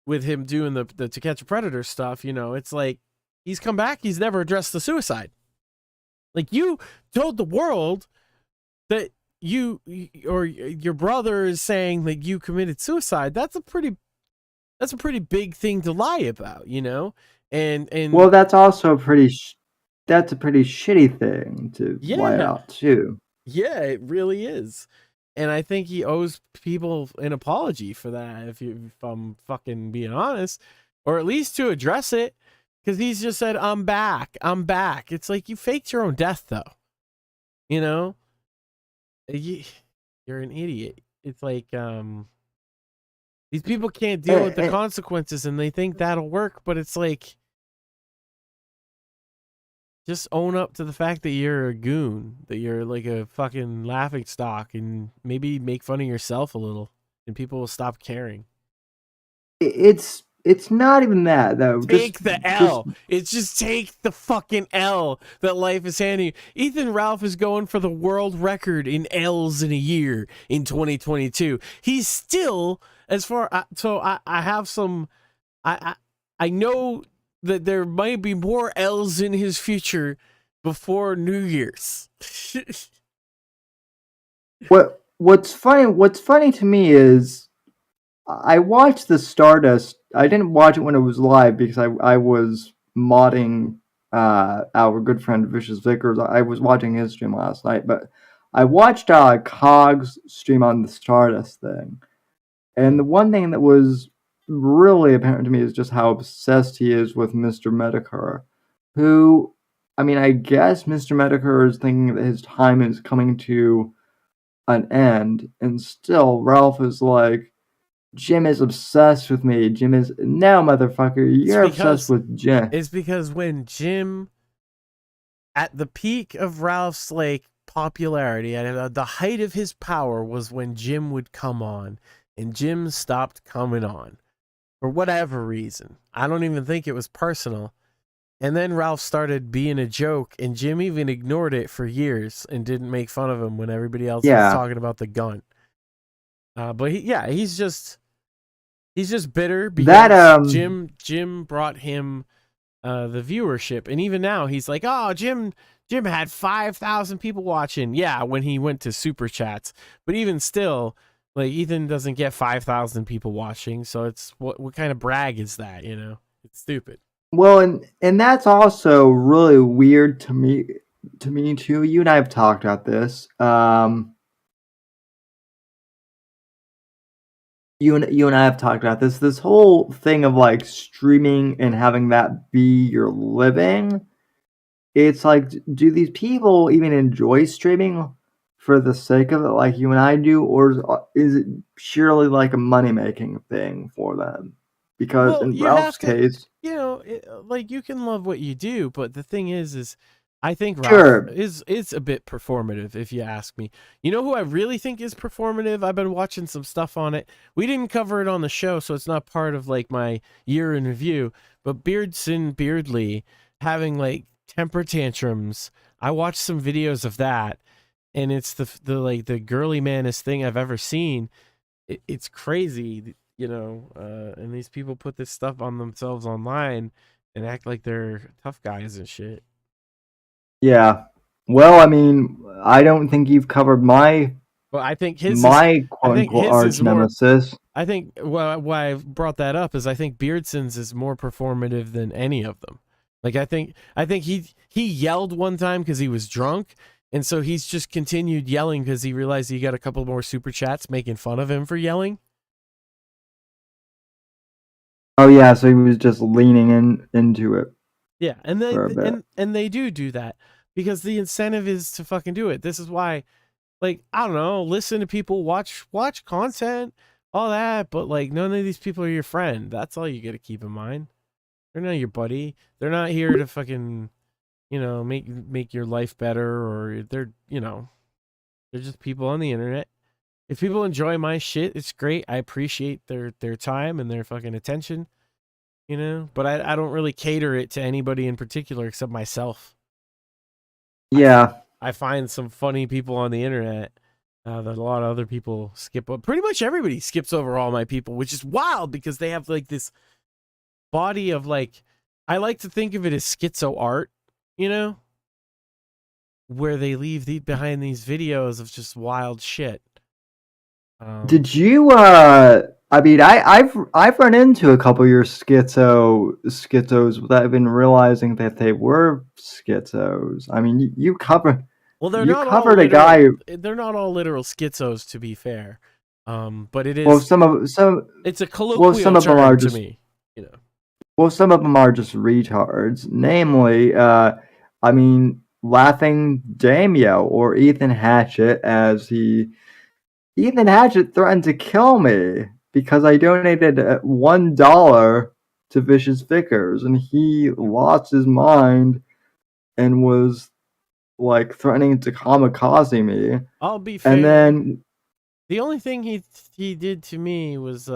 with him doing the To Catch a Predator stuff, you know, it's like he's come back. He's never addressed the suicide. Like, you told the world that you or your brother is saying that you committed suicide. That's a pretty big thing to lie about, you know? And well, that's also a pretty shitty thing to lie out too. Yeah, it really is. And I think he owes people an apology for that, if I'm fucking being honest, or at least to address it, because he's just said, I'm back. It's like, you faked your own death, though. You know? You're an idiot. It's like, these people can't deal with the consequences, and they think that'll work, but it's like, just own up to the fact that you're a goon, that you're like a fucking laughing stock, and maybe make fun of yourself a little, and people will stop caring. It's not even that though. Take the L. It's just take the fucking L that life is handing you. Ethan Ralph is going for the world record in L's in a year in 2022. He's still, as far I have some, I know that there might be more L's in his future before New Year's. What's funny to me is I watched the Stardust. I didn't watch it when it was live because I was modding our good friend Vicious Vickers. I was watching his stream last night, but I watched Cog's stream on the Stardust thing. And the one thing that was really apparent to me is just how obsessed he is with Mr. Medicare, who, I mean, I guess Mr. Medicare is thinking that his time is coming to an end, and still Ralph is like, Jim is obsessed with me. Jim is, no, motherfucker, you're obsessed with Jim. It's because when Jim, at the peak of Ralph's like popularity, at the height of his power, was when Jim would come on, and Jim stopped coming on for whatever reason. I don't even think it was personal. And then Ralph started being a joke, and Jim even ignored it for years and didn't make fun of him when everybody else was talking about the gun. But he's just bitter because Jim brought him the viewership, and even now he's like, oh, Jim had 5,000 people watching. Yeah, when he went to super chats, but even still, like, Ethan doesn't get 5,000 people watching, so it's what kind of brag is that? You know, it's stupid. Well, and that's also really weird to me too. You and I have talked about this. You and I have talked about this. This whole thing of like streaming and having that be your living. It's like, do these people even enjoy streaming for the sake of it, like you and I do, or is it purely like a money making thing for them? Because in Ralph's case, you know, like, you can love what you do, but the thing is I think Ralph is a bit performative, if you ask me. You know who I really think is performative? I've been watching some stuff on it. We didn't cover it on the show, so it's not part of like my year in review. But Beardly having like temper tantrums. I watched some videos of that, and it's the like the girly manest thing I've ever seen. It's crazy, you know. And these people put this stuff on themselves online and act like they're tough guys and shit. Yeah. Well, I mean, I don't think you've covered my. Well, I think his quote-unquote arch nemesis. I think why I brought that up is I think Beardson's is more performative than any of them. Like, I think he yelled one time because he was drunk, and so he's just continued yelling because he realized he got a couple more super chats making fun of him for yelling. Oh yeah, so he was just leaning into it. Yeah, and they do that because the incentive is to fucking do it. This is why, like, I don't know, listen to people, watch content, all that, but like, none of these people are your friend. That's all you got to keep in mind. They're not your buddy. They're not here to fucking, you know, make your life better, or they're just people on the internet. If people enjoy my shit, it's great. I appreciate their time and their fucking attention. You know, but I don't really cater it to anybody in particular except myself. Yeah. I find some funny people on the internet that a lot of other people skip. Pretty much everybody skips over all my people, which is wild because they have like this body of like, I like to think of it as schizo art, you know, where they leave behind these videos of just wild shit. Did you I mean, I've run into a couple of your schizos without even realizing that they were schizos. I mean, you covered. Well, they're you not covered all a guy. They're not all literal schizos, to be fair. But it is. Well, some. It's a colloquial some of them term are to just, me, you know. Well, some of them are just retards. Namely, I mean, Laughing Damio or Ethan Hatchett, Ethan Hatchett threatened to kill me because I donated $1 to Vicious Vickers, and he lost his mind and was like threatening to kamikaze me. I'll be fair. And then the only thing he did to me was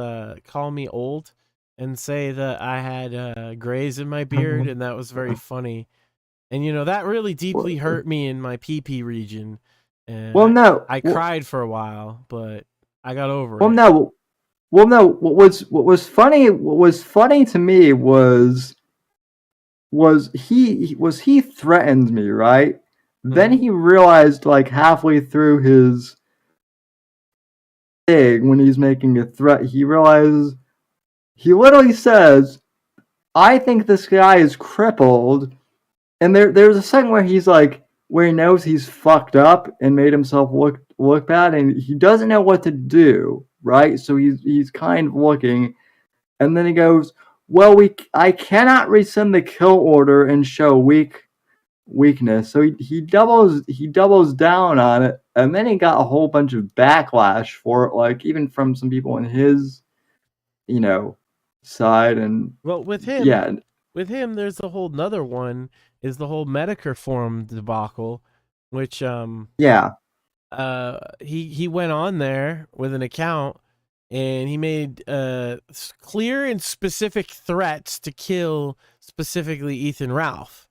call me old and say that I had grays in my beard, and that was very funny. And that really deeply hurt me in my pee-pee region. And I cried for a while, but I got over it. No. What was funny to me was he threatened me, right? Then he realized, like, halfway through his thing, when he's making a threat, he realizes, he literally says, I think this guy is crippled. And there's a second where he's like, where he knows he's fucked up and made himself look bad, and he doesn't know what to do, right? So he's kind of looking, and then he goes, well, I cannot rescind the kill order and show weakness. So he doubles down on it, and then he got a whole bunch of backlash for it, like even from some people in his, side. And with him, there's a whole nother one, is the whole Medicare forum debacle, which he went on there with an account, and he made clear and specific threats to kill specifically Ethan Ralph,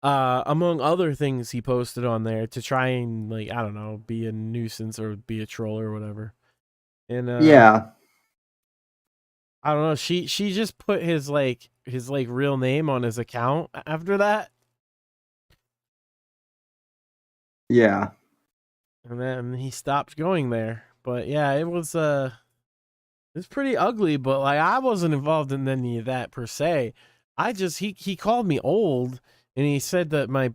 among other things he posted on there to try and, like, I don't know, be a nuisance or be a troll or whatever. And I don't know, she just put his real name on his account after that. Yeah. And then he stopped going there. But yeah, it was pretty ugly, but like I wasn't involved in any of that per se. He called me old, and he said that my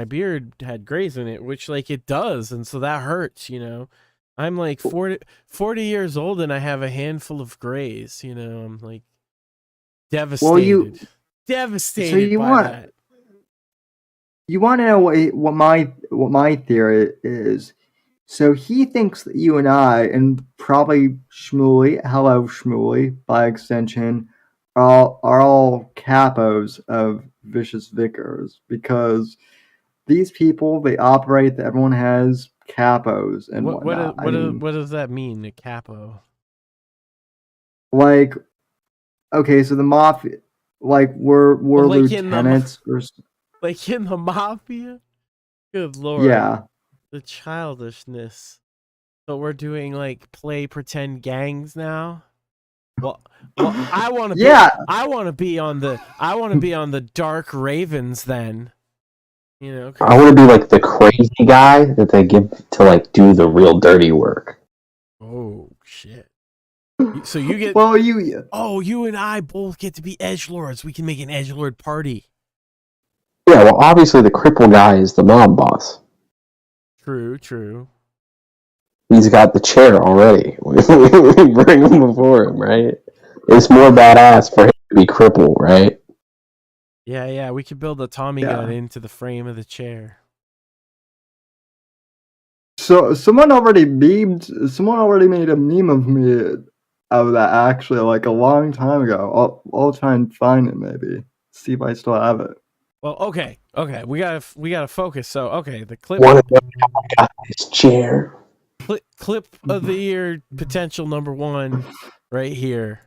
beard had grays in it, which, like, it does, and so that hurts, I'm like 40 years old and I have a handful of grays, I'm like devastated. Devastated by that. You want to know what my theory is? So he thinks that you and I, and probably Shmuley, hello Shmuley, by extension, are all capos of Vicious Vicars, because these people, they operate that everyone has capos and whatnot. What does that mean, a capo? Like, okay, so the mafia, like, we're lieutenants or like in the mafia? Good lord. Yeah. The childishness. So we're doing, like, play pretend gangs now? Well, I want to I want to be on the Dark Ravens then. I want to be like the crazy guy that they give to, like, do the real dirty work. Oh shit. So you get you and I both get to be edgelords. We can make an edgelord party. Yeah, well, obviously the cripple guy is the mob boss. True. He's got the chair already. We bring him before him, right? It's more badass for him to be crippled, right? Yeah, we could build a Tommy gun into the frame of the chair. So someone already made a meme of me of that, actually, like, a long time ago. I'll try and find it, maybe. See if I still have it. Well, okay. We gotta focus. So, okay, the clip. One of them got his chair. Clip of the year, potential number 1, right here.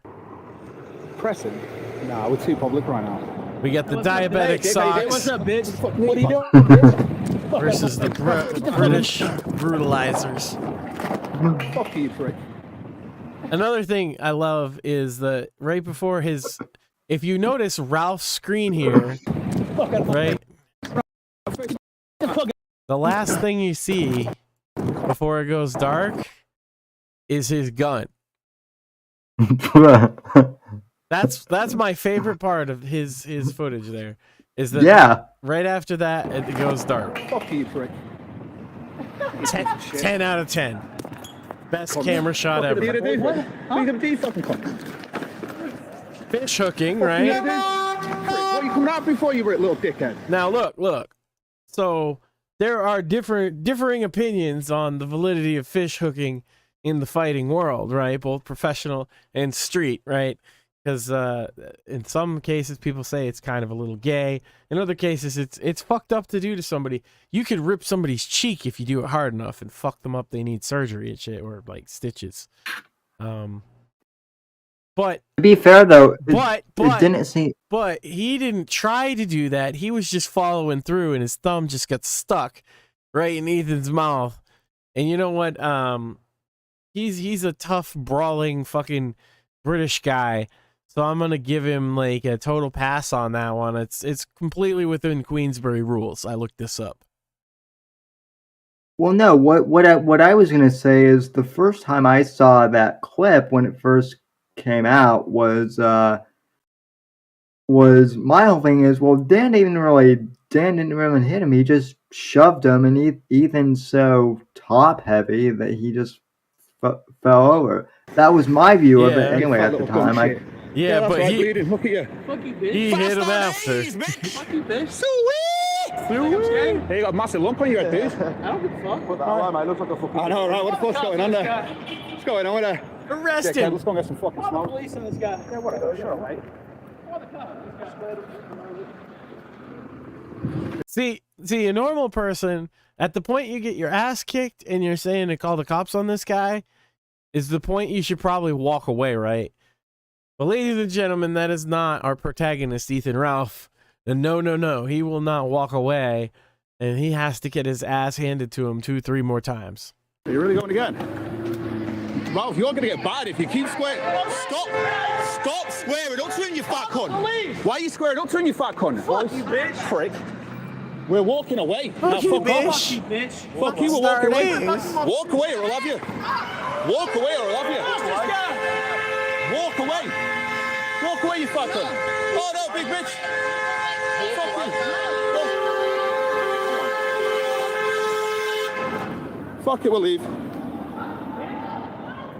Pressing? Nah, we're too public right now. We got the diabetic socks. What's up, bitch? What are you doing, bitch? Versus the British brutalizers. Fuck you, prick. Another thing I love is that right before his, if you notice Ralph's screen here, right? The last thing you see before it goes dark is his gun. That's my favorite part of his footage there. Is that right after that it goes dark. Fuck you, prick. 10 out of 10. Best camera shot ever. What are you gonna do, fucking cunt? Fish hooking, right? What are you coming out before, you little dickhead? Now look. So there are differing opinions on the validity of fish hooking in the fighting world, right? Both professional and street, right? Because in some cases, people say it's kind of a little gay. In other cases, it's fucked up to do to somebody. You could rip somebody's cheek if you do it hard enough and fuck them up. They need surgery and shit, or like stitches. But to be fair though, but it didn't seem. But he didn't try to do that. He was just following through, and his thumb just got stuck right in Ethan's mouth. And you know what? He's a tough, brawling, fucking British guy. So I'm gonna give him like a total pass on that one. It's completely within Queensberry rules. I looked this up. Well, no. What I was gonna say is the first time I saw that clip when it first came out was my whole thing is, well, Dan didn't really hit him. He just shoved him, and Ethan's so top heavy that he just fell over. That was my view of it anyway at the time. Yeah, but right, he bleeding. Look at you. Fuck you, bitch. he hit him after. Fuck you, bitch. Sweet. Hey, you got a massive lump on your head, dude. I don't give a fuck. Put that on, mate. Looks like a fucking... I know, right? What the fuck's going on there? What's going on with there? Arrest Yeah, him. let's go and get some fucking Call the smoke. police on this guy. Yeah, whatever. Sure, mate. See, a normal person, at the point you get your ass kicked and you're saying to call the cops on this guy, is the point you should probably walk away, right? But ladies and gentlemen, that is not our protagonist, Ethan Ralph. And no, he will not walk away, and he has to get his ass handed to him 2-3 more times. Are you really going again? Ralph, you're going to get bad if you keep swearing. Stop swearing. Don't turn your fat cunt. Why are you swearing? Don't turn your fat cunt. Fuck you, bitch. Prick. We're walking away. Fuck you, bitch. Fuck you, bitch. Fuck you, we're walking away. Walk away or I'll have you. Walk away or I'll have you. Walk away. Walk away, you fat cunt. Oh no, big bitch. Fuck it, we'll leave.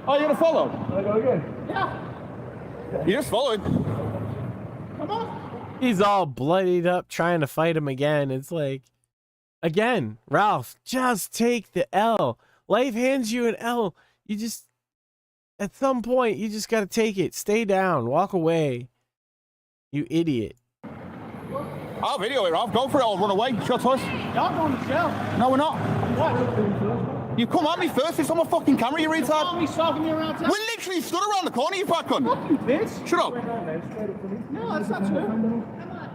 Oh, you're gonna follow? I go again. Yeah. You're just following. Come on. He's all bloodied up trying to fight him again. It's like, again, Ralph, just take the L. Life hands you an L. You just, at some point, you just got to take it. Stay down. Walk away. You idiot. I'll video it, Ralph. Go for it or run away. Shut us. Y'all going to jail. No, we're not. What? You come at me first. It's on my fucking camera, you retard. Me stalking me around town? We're literally stood around the corner, you fat cunt. Fuck you, bitch. Shut up. No, that's not true.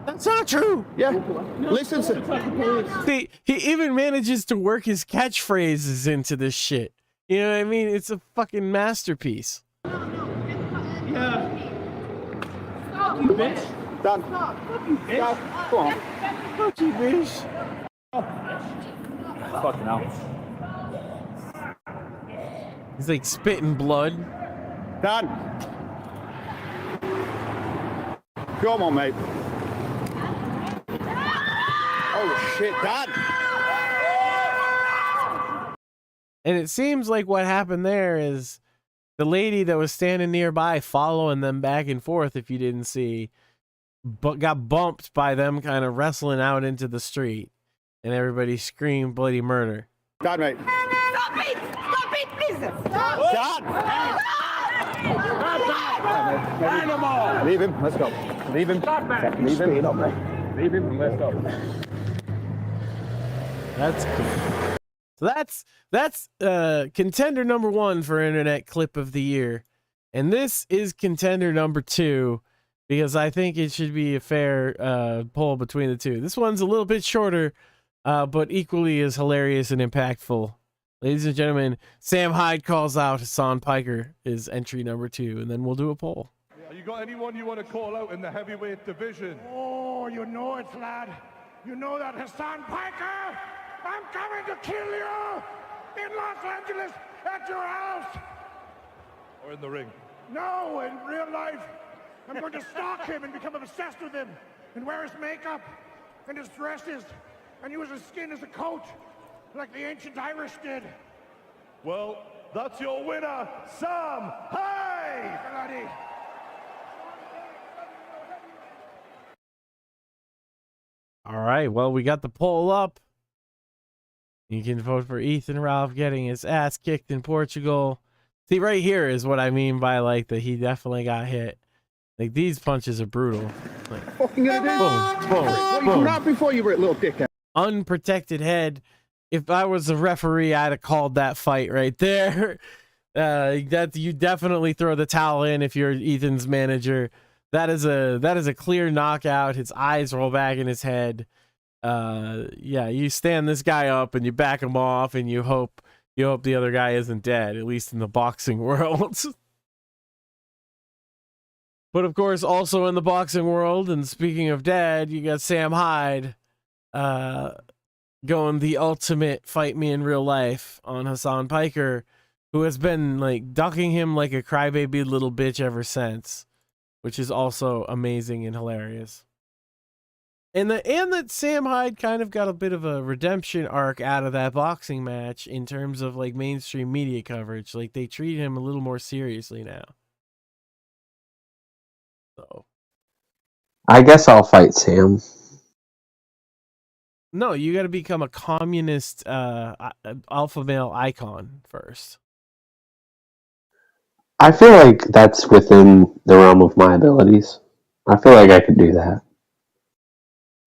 That's not true. Yeah. Listen to... See, he even manages to work his catchphrases into this shit. You know what I mean? It's a fucking masterpiece. Yeah. Fuck you, bitch. Done. Fuck you, bitch. Dad, go on. Fuck you, bitch. Fucking hell. He's like spitting blood. Dad. Come on, mate. Oh, shit, Dad. And it seems like what happened there is the lady that was standing nearby following them back and forth, if you didn't see, but got bumped by them kind of wrestling out into the street. And everybody screamed bloody murder. Dad, mate. Stop it! Stop it, please! Stop! Dad! Leave him. Let's go. Leave him. Leave him. Up, mate. Leave him and let's go. That's cool. So that's contender number 1 for internet clip of the year. And this is contender number 2 because I think it should be a fair poll between the two. This one's a little bit shorter, but equally as hilarious and impactful. Ladies and gentlemen, Sam Hyde calls out Hassan Piker is entry number 2, and then we'll do a poll. You got anyone you want to call out in the heavyweight division? Oh, you know it, lad. You know that, Hassan Piker. I'm coming to kill you in Los Angeles at your house. Or in the ring? No, in real life. I'm going to stalk him and become obsessed with him and wear his makeup and his dresses and use his skin as a coat like the ancient Irish did. Well, that's your winner, Sam Hyde! Bloody. All right, well, we got the poll up. You can vote for Ethan Ralph getting his ass kicked in Portugal. See, right here is what I mean by like that he definitely got hit. Like, these punches are brutal. Like, Fucking gonna do? boom, boom, What you boom. not before you were little dickhead. Unprotected head. If I was a referee, I'd have called that fight right there. That you definitely throw the towel in if you're Ethan's manager. That is a clear knockout. His eyes roll back in his head. Yeah, you stand this guy up and you back him off, and you hope the other guy isn't dead, at least in the boxing world. But of course, also in the boxing world, and speaking of dead, you got Sam Hyde going the ultimate fight me in real life on Hassan Piker, who has been like ducking him like a crybaby little bitch ever since, which is also amazing and hilarious. And that Sam Hyde kind of got a bit of a redemption arc out of that boxing match in terms of like mainstream media coverage. Like, they treat him a little more seriously now. So I guess I'll fight Sam. no, you got to become a communist alpha male icon first. I feel like that's within the realm of my abilities. I feel like I could do that.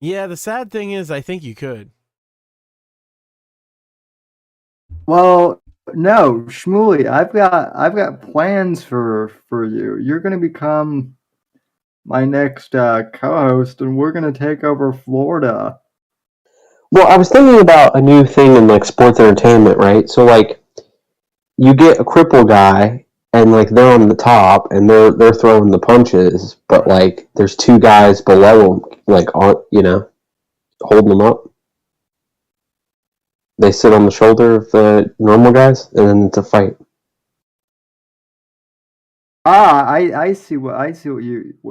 Yeah, the sad thing is, I think you could. Well, no, Shmuley, I've got plans for you. You're gonna become my next co-host, and we're gonna take over Florida. Well, I was thinking about a new thing in like sports entertainment, right? So like, you get a cripple guy, and like they're on the top, and they're throwing the punches, but like there's two guys below them, like on holding them up. They sit on the shoulder of the normal guys, and then it's a fight. I see what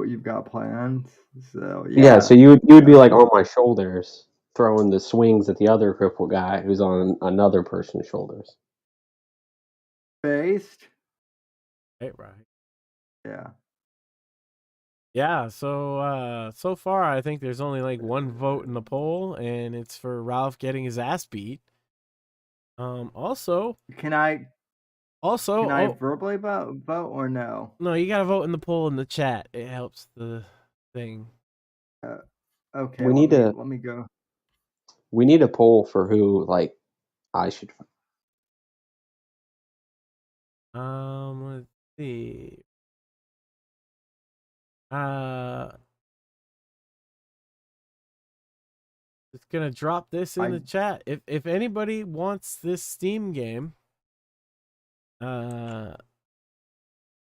you've got planned. So Yeah, so you would be like on my shoulders, throwing the swings at the other cripple guy who's on another person's shoulders. Based. Right. Yeah. Yeah, so far I think there's only like one vote in the poll, and it's for Ralph getting his ass beat. Also, Can I verbally vote or no? No, you gotta vote in the poll in the chat. It helps the thing. Okay. We need let me go. We need a poll for who like I should fight. Let's see. It's gonna drop this in the chat. If anybody wants this Steam game, go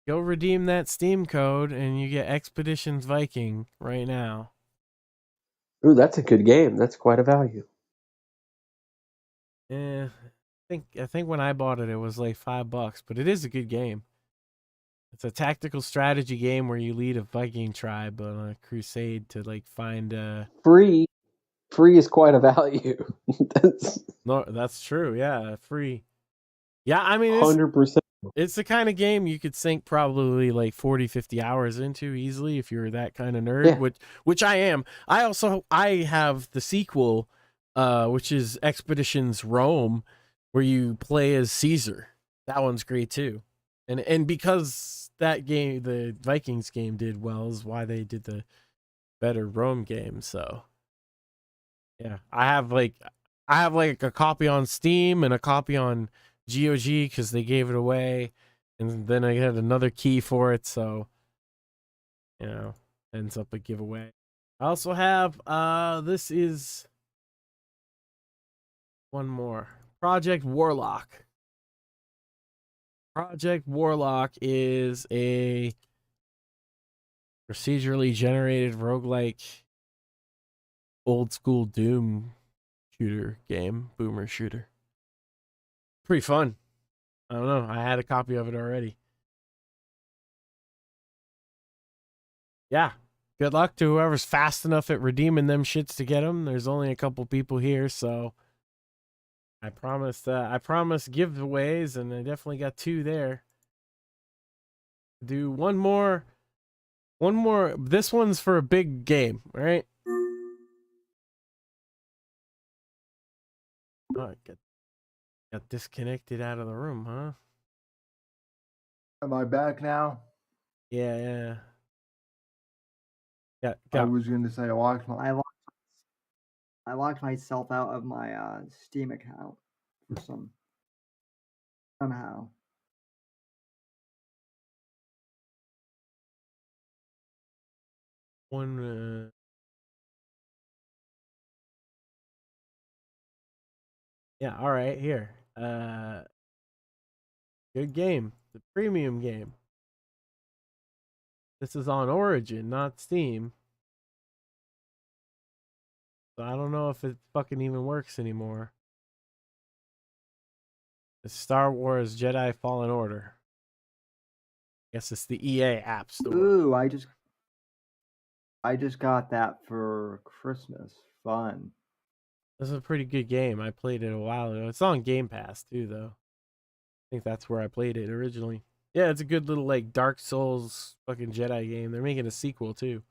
redeem that Steam code and you get Expeditions Viking right now. Ooh, that's a good game. That's quite a value. Yeah, I think when I bought it, it was like $5, but it is a good game. It's a tactical strategy game where you lead a Viking tribe on a crusade to like find free is quite a value. That's true. Yeah, free. Yeah, I mean 100%. It's the kind of game you could sink probably like 40-50 hours into easily if you're that kind of nerd, Yeah. which I am. I have the sequel, which is Expeditions Rome, where you play as Caesar. That one's great too. And because that game, the Vikings game, did well, is why they did the better Rome game. So yeah, I have like a copy on Steam and a copy on GOG because they gave it away, and then I had another key for it, so ends up a giveaway. I also have this is one more, Project Warlock. Project Warlock is a procedurally generated roguelike old school Doom shooter game, boomer shooter. Pretty fun. I don't know. I had a copy of it already. Yeah. Good luck to whoever's fast enough at redeeming them shits to get them. There's only a couple people here, so I promised giveaways, and I definitely got 2 there. Do one more. This one's for a big game, all right? Oh, I got disconnected out of the room, huh? Am I back now? Yeah. Yeah, I was going to say I locked myself out of my Steam account for somehow. Yeah, all right, here. Good game. The premium game. This is on Origin, not Steam. So I don't know if it fucking even works anymore. The Star Wars Jedi Fallen Order. Guess it's the EA App Store. Ooh, I just got that for Christmas. Fun. This is a pretty good game. I played it a while ago. It's on Game Pass too, though. I think that's where I played it originally. Yeah, it's a good little like Dark Souls fucking Jedi game. They're making a sequel too.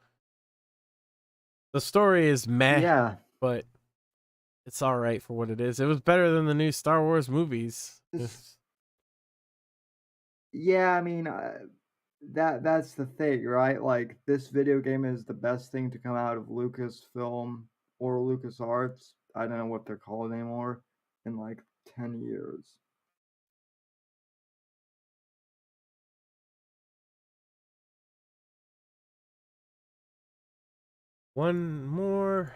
The story is meh, Yeah, but it's all right for what it is. It was better than the new Star Wars movies. yeah. I mean, that's the thing, right? Like this video game is the best thing to come out of Lucasfilm or LucasArts. I don't know what they're called anymore. In like 10 years. One more.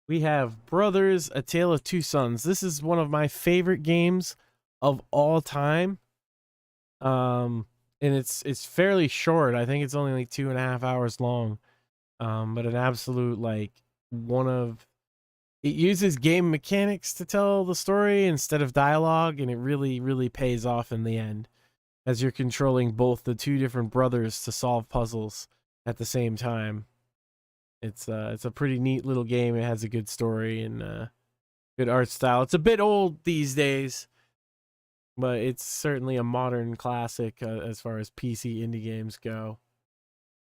We have Brothers: A Tale of Two Sons. This is one of my favorite games of all time. And it's fairly short. I think it's only like 2.5 hours long. But an absolute like it uses game mechanics to tell the story instead of dialogue, and it really, really pays off in the end as you're controlling both the two different brothers to solve puzzles at the same time. It's a pretty neat little game. It has a good story and good art style. It's a bit old these days, but it's certainly a modern classic as far as PC indie games go.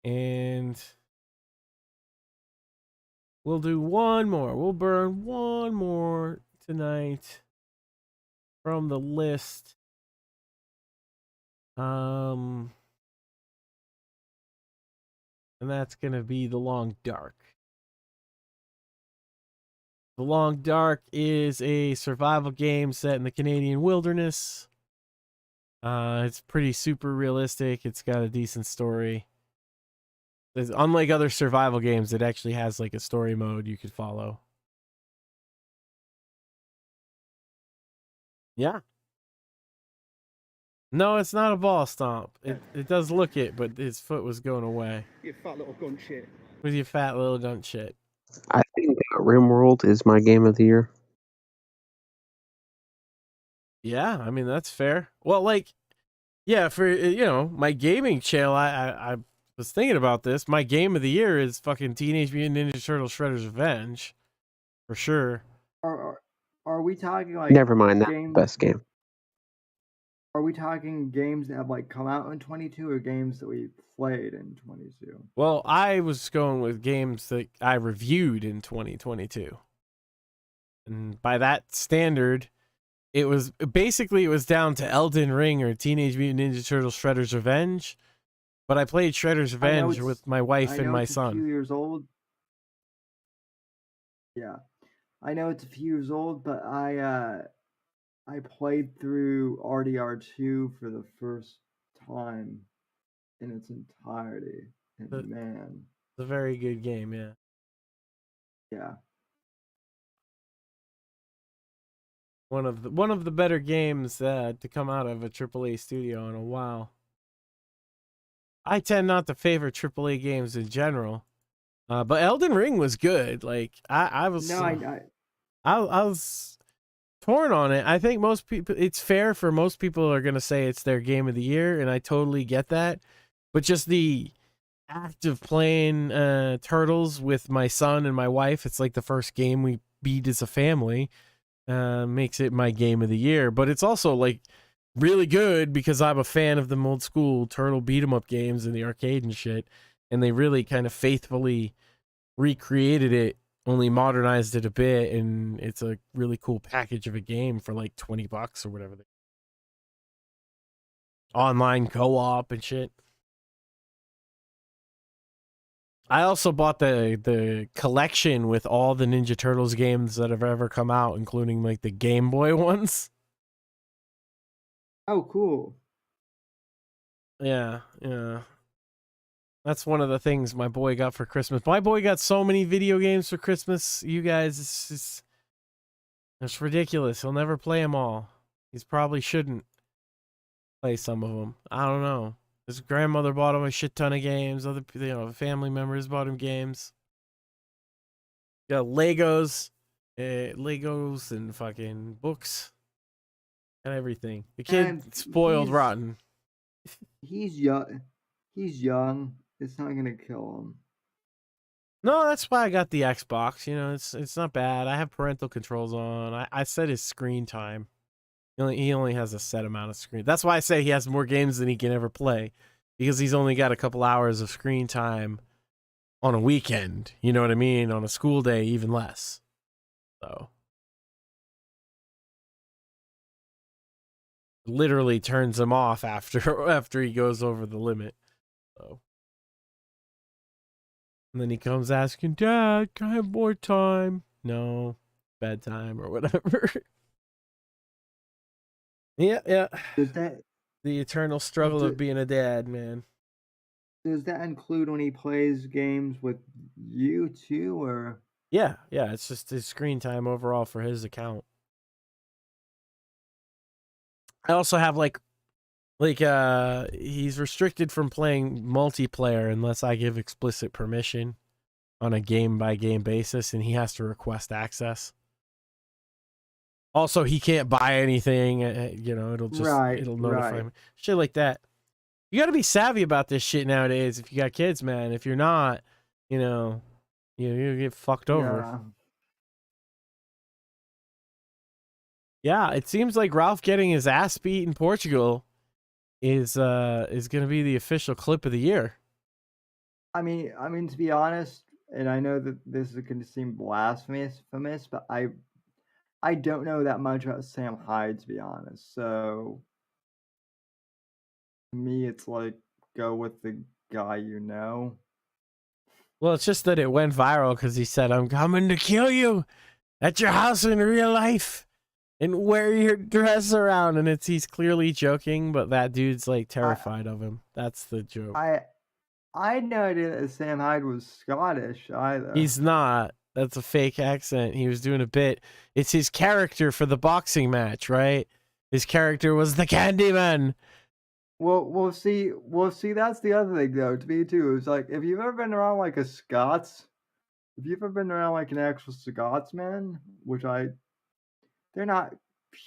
And we'll do one more. We'll burn one more tonight from the list. And that's going to be The Long Dark. The Long Dark is a survival game set in the Canadian wilderness. It's pretty super realistic. It's got a decent story. Unlike other survival games, it actually has like a story mode you could follow. Yeah. No, it's not a ball stomp. It does look it, but his foot was going away. You fat little gun shit. With your fat little gun shit. I think RimWorld is my game of the year. Yeah, I mean that's fair. Well, like, yeah, for my gaming channel, I was thinking about this. My game of the year is fucking Teenage Mutant Ninja Turtles Shredder's Revenge, for sure. Are we talking like Never mind, that's games? the best game. Are we talking games that have like come out in 22 or games that we played in 22? Well, I was going with games that I reviewed in 2022. And by that standard, it was down to Elden Ring or Teenage Mutant Ninja Turtles Shredder's Revenge. But I played Shredder's Revenge with my wife and my son. A few years old. Yeah. I know it's a few years old, but I played through RDR2 for the first time in its entirety. And man, it's a very good game, yeah. Yeah. One of the better games to come out of a AAA studio in a while. I tend not to favor AAA games in general, but Elden Ring was good. Like I was torn on it. I think most people, it's fair for most people are gonna say it's their game of the year, and I totally get that. But just the act of playing Turtles with my son and my wife, it's like the first game we beat as a family. Makes it my game of the year, but it's also like really good because I'm a fan of the old school turtle beat 'em up games in the arcade and shit, and they really kind of faithfully recreated it, only modernized it a bit, and it's a really cool package of a game for like $20 or whatever. Online co-op and shit. I also bought the collection with all the Ninja Turtles games that have ever come out, including like the Game Boy ones. Oh, cool. Yeah, yeah. That's one of the things my boy got for Christmas. My boy got so many video games for Christmas, you guys. It's ridiculous. He'll never play them all. He's probably shouldn't play some of them. I don't know. His grandmother bought him a shit ton of games. Other, family members bought him games. Got Legos and fucking books and everything. The kid And spoiled he's- rotten. He's young. He's young. It's not gonna kill him. No, that's why I got the Xbox. It's not bad. I have parental controls on. I set his screen time. He only has a set amount of screen. That's why I say he has more games than he can ever play, because he's only got a couple hours of screen time on a weekend. You know what I mean? On a school day, even less. So literally turns him off after he goes over the limit. So. And then he comes asking, Dad, can I have more time? No, bedtime or whatever. Yeah. The eternal struggle of being a dad, man. Does that include when he plays games with you too, or? Yeah, it's just his screen time overall for his account. I also have he's restricted from playing multiplayer unless I give explicit permission on a game-by-game basis, and he has to request access. Also, he can't buy anything, it'll notify me. Shit like that. You got to be savvy about this shit nowadays if you got kids, man. If you're not, you get fucked over. Yeah, it seems like Ralph getting his ass beat in Portugal is going to be the official clip of the year. I mean, to be honest, and I know that this is going to seem blasphemous, but I don't know that much about Sam Hyde, to be honest. So, to me, it's like, go with the guy you know. Well, it's just that it went viral because he said, I'm coming to kill you at your house in real life and wear your dress around. And he's clearly joking, but that dude's like terrified of him. That's the joke. I had no idea that Sam Hyde was Scottish either. He's not. That's a fake accent. He was doing a bit. It's his character for the boxing match, right? His character was the Candyman. Well, see, that's the other thing, though, to me, too. It's like, if you've ever been around, like, if you've ever been around, like, an actual Scotsman, which they're not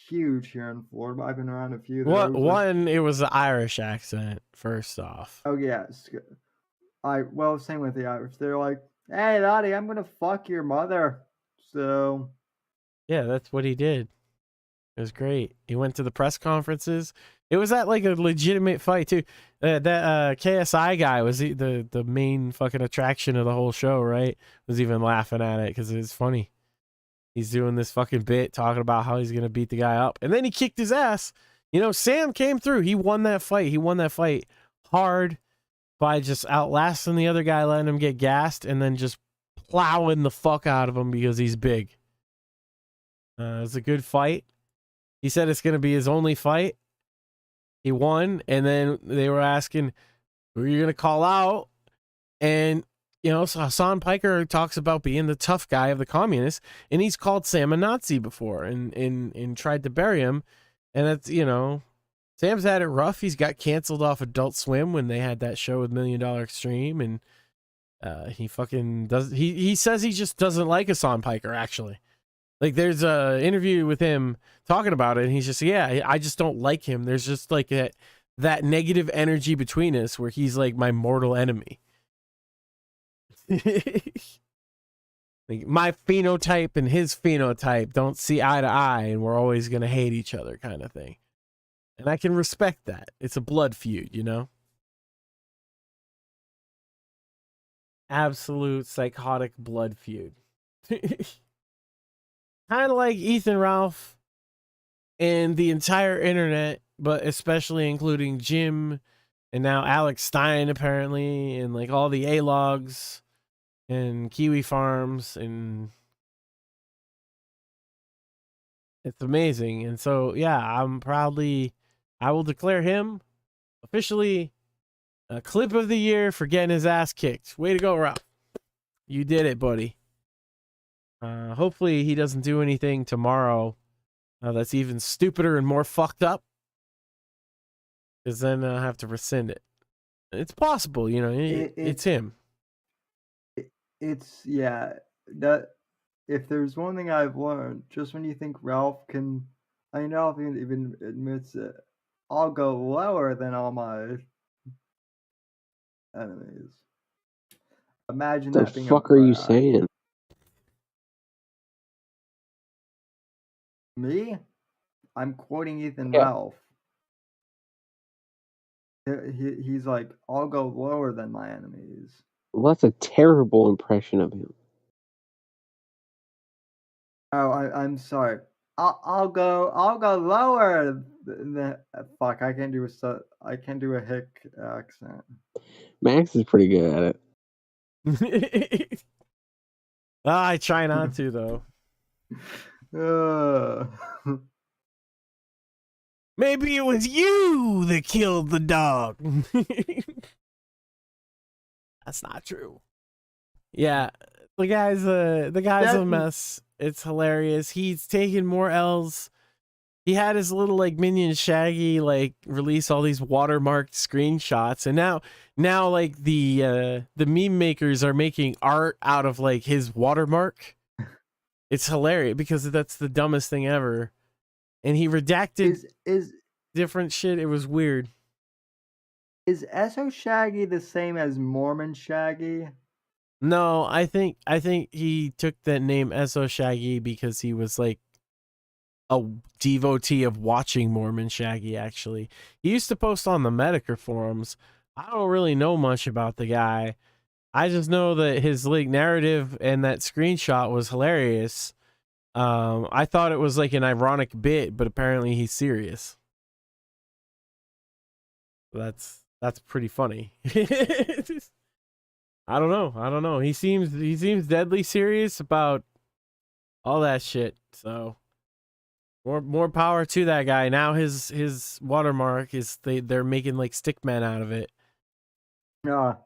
huge here in Florida, but I've been around a few. It was the Irish accent, first off. Oh, yeah. Same with the Irish. They're like, hey, laddie, I'm gonna fuck your mother. So. Yeah, that's what he did. It was great. He went to the press conferences. It was at like a legitimate fight too. That KSI guy was the main fucking attraction of the whole show, right? Was even laughing at it because it was funny. He's doing this fucking bit talking about how he's gonna beat the guy up, and then he kicked his ass. Sam came through. He won that fight. He won that fight hard by just outlasting the other guy, letting him get gassed, and then just plowing the fuck out of him because he's big. It was a good fight. He said it's going to be his only fight. He won, and then they were asking, who are you going to call out? And, so Hassan Piker talks about being the tough guy of the communists, and he's called Sam a Nazi before and tried to bury him. And that's, Sam's had it rough. He's got canceled off Adult Swim when they had that show with $1 Million Extreme, and he fucking does. He says he just doesn't like Hassan Piker, actually. Like, there's a interview with him talking about it, and he's just, I just don't like him. There's just like that negative energy between us where he's like my mortal enemy. Like, my phenotype and his phenotype don't see eye to eye, and we're always going to hate each other kind of thing. And I can respect that. It's a blood feud, Absolute psychotic blood feud. Kind of like Ethan Ralph and the entire internet, but especially including Jim and now Alex Stein, apparently, and like all the A-logs and kiwi farms, and it's amazing. And so, yeah, I will declare him officially a clip of the year for getting his ass kicked. Way to go, Ralph. You did it, buddy. Hopefully he doesn't do anything tomorrow that's even stupider and more fucked up, because then I'll have to rescind it. It's possible, you know, it's him. It's, yeah, that if there's one thing I've learned, just when you think Ralph can, I mean, Ralph even admits it, I'll go lower than all my enemies. Imagine The that being fuck a are you brag. saying? Me? I'm quoting Ethan Yeah. Ralph. He's like, I'll go lower than my enemies. Well, that's a terrible impression of him. Oh, I'm sorry. I'll go lower than fuck. I can't do a hick accent. Max is pretty good at it. I try not to, though. Maybe it was you that killed the dog. That's not true. Yeah, the guy's a mess. It's hilarious. He's taking more L's. He had his little like minion Shaggy like release all these watermarked screenshots, and now like the meme makers are making art out of like his watermark. It's hilarious because that's the dumbest thing ever. And he redacted different shit. It was weird. Is SO Shaggy the same as Mormon Shaggy? No, I think he took that name SO Shaggy because he was like a devotee of watching Mormon Shaggy. Actually, he used to post on the Medicare forums. I don't really know much about the guy. I just know that his like narrative and that screenshot was hilarious. I thought it was like an ironic bit, but apparently he's serious. That's pretty funny. I don't know. He seems deadly serious about all that shit. So more power to that guy. Now his watermark is they're making like stickmen out of it. No.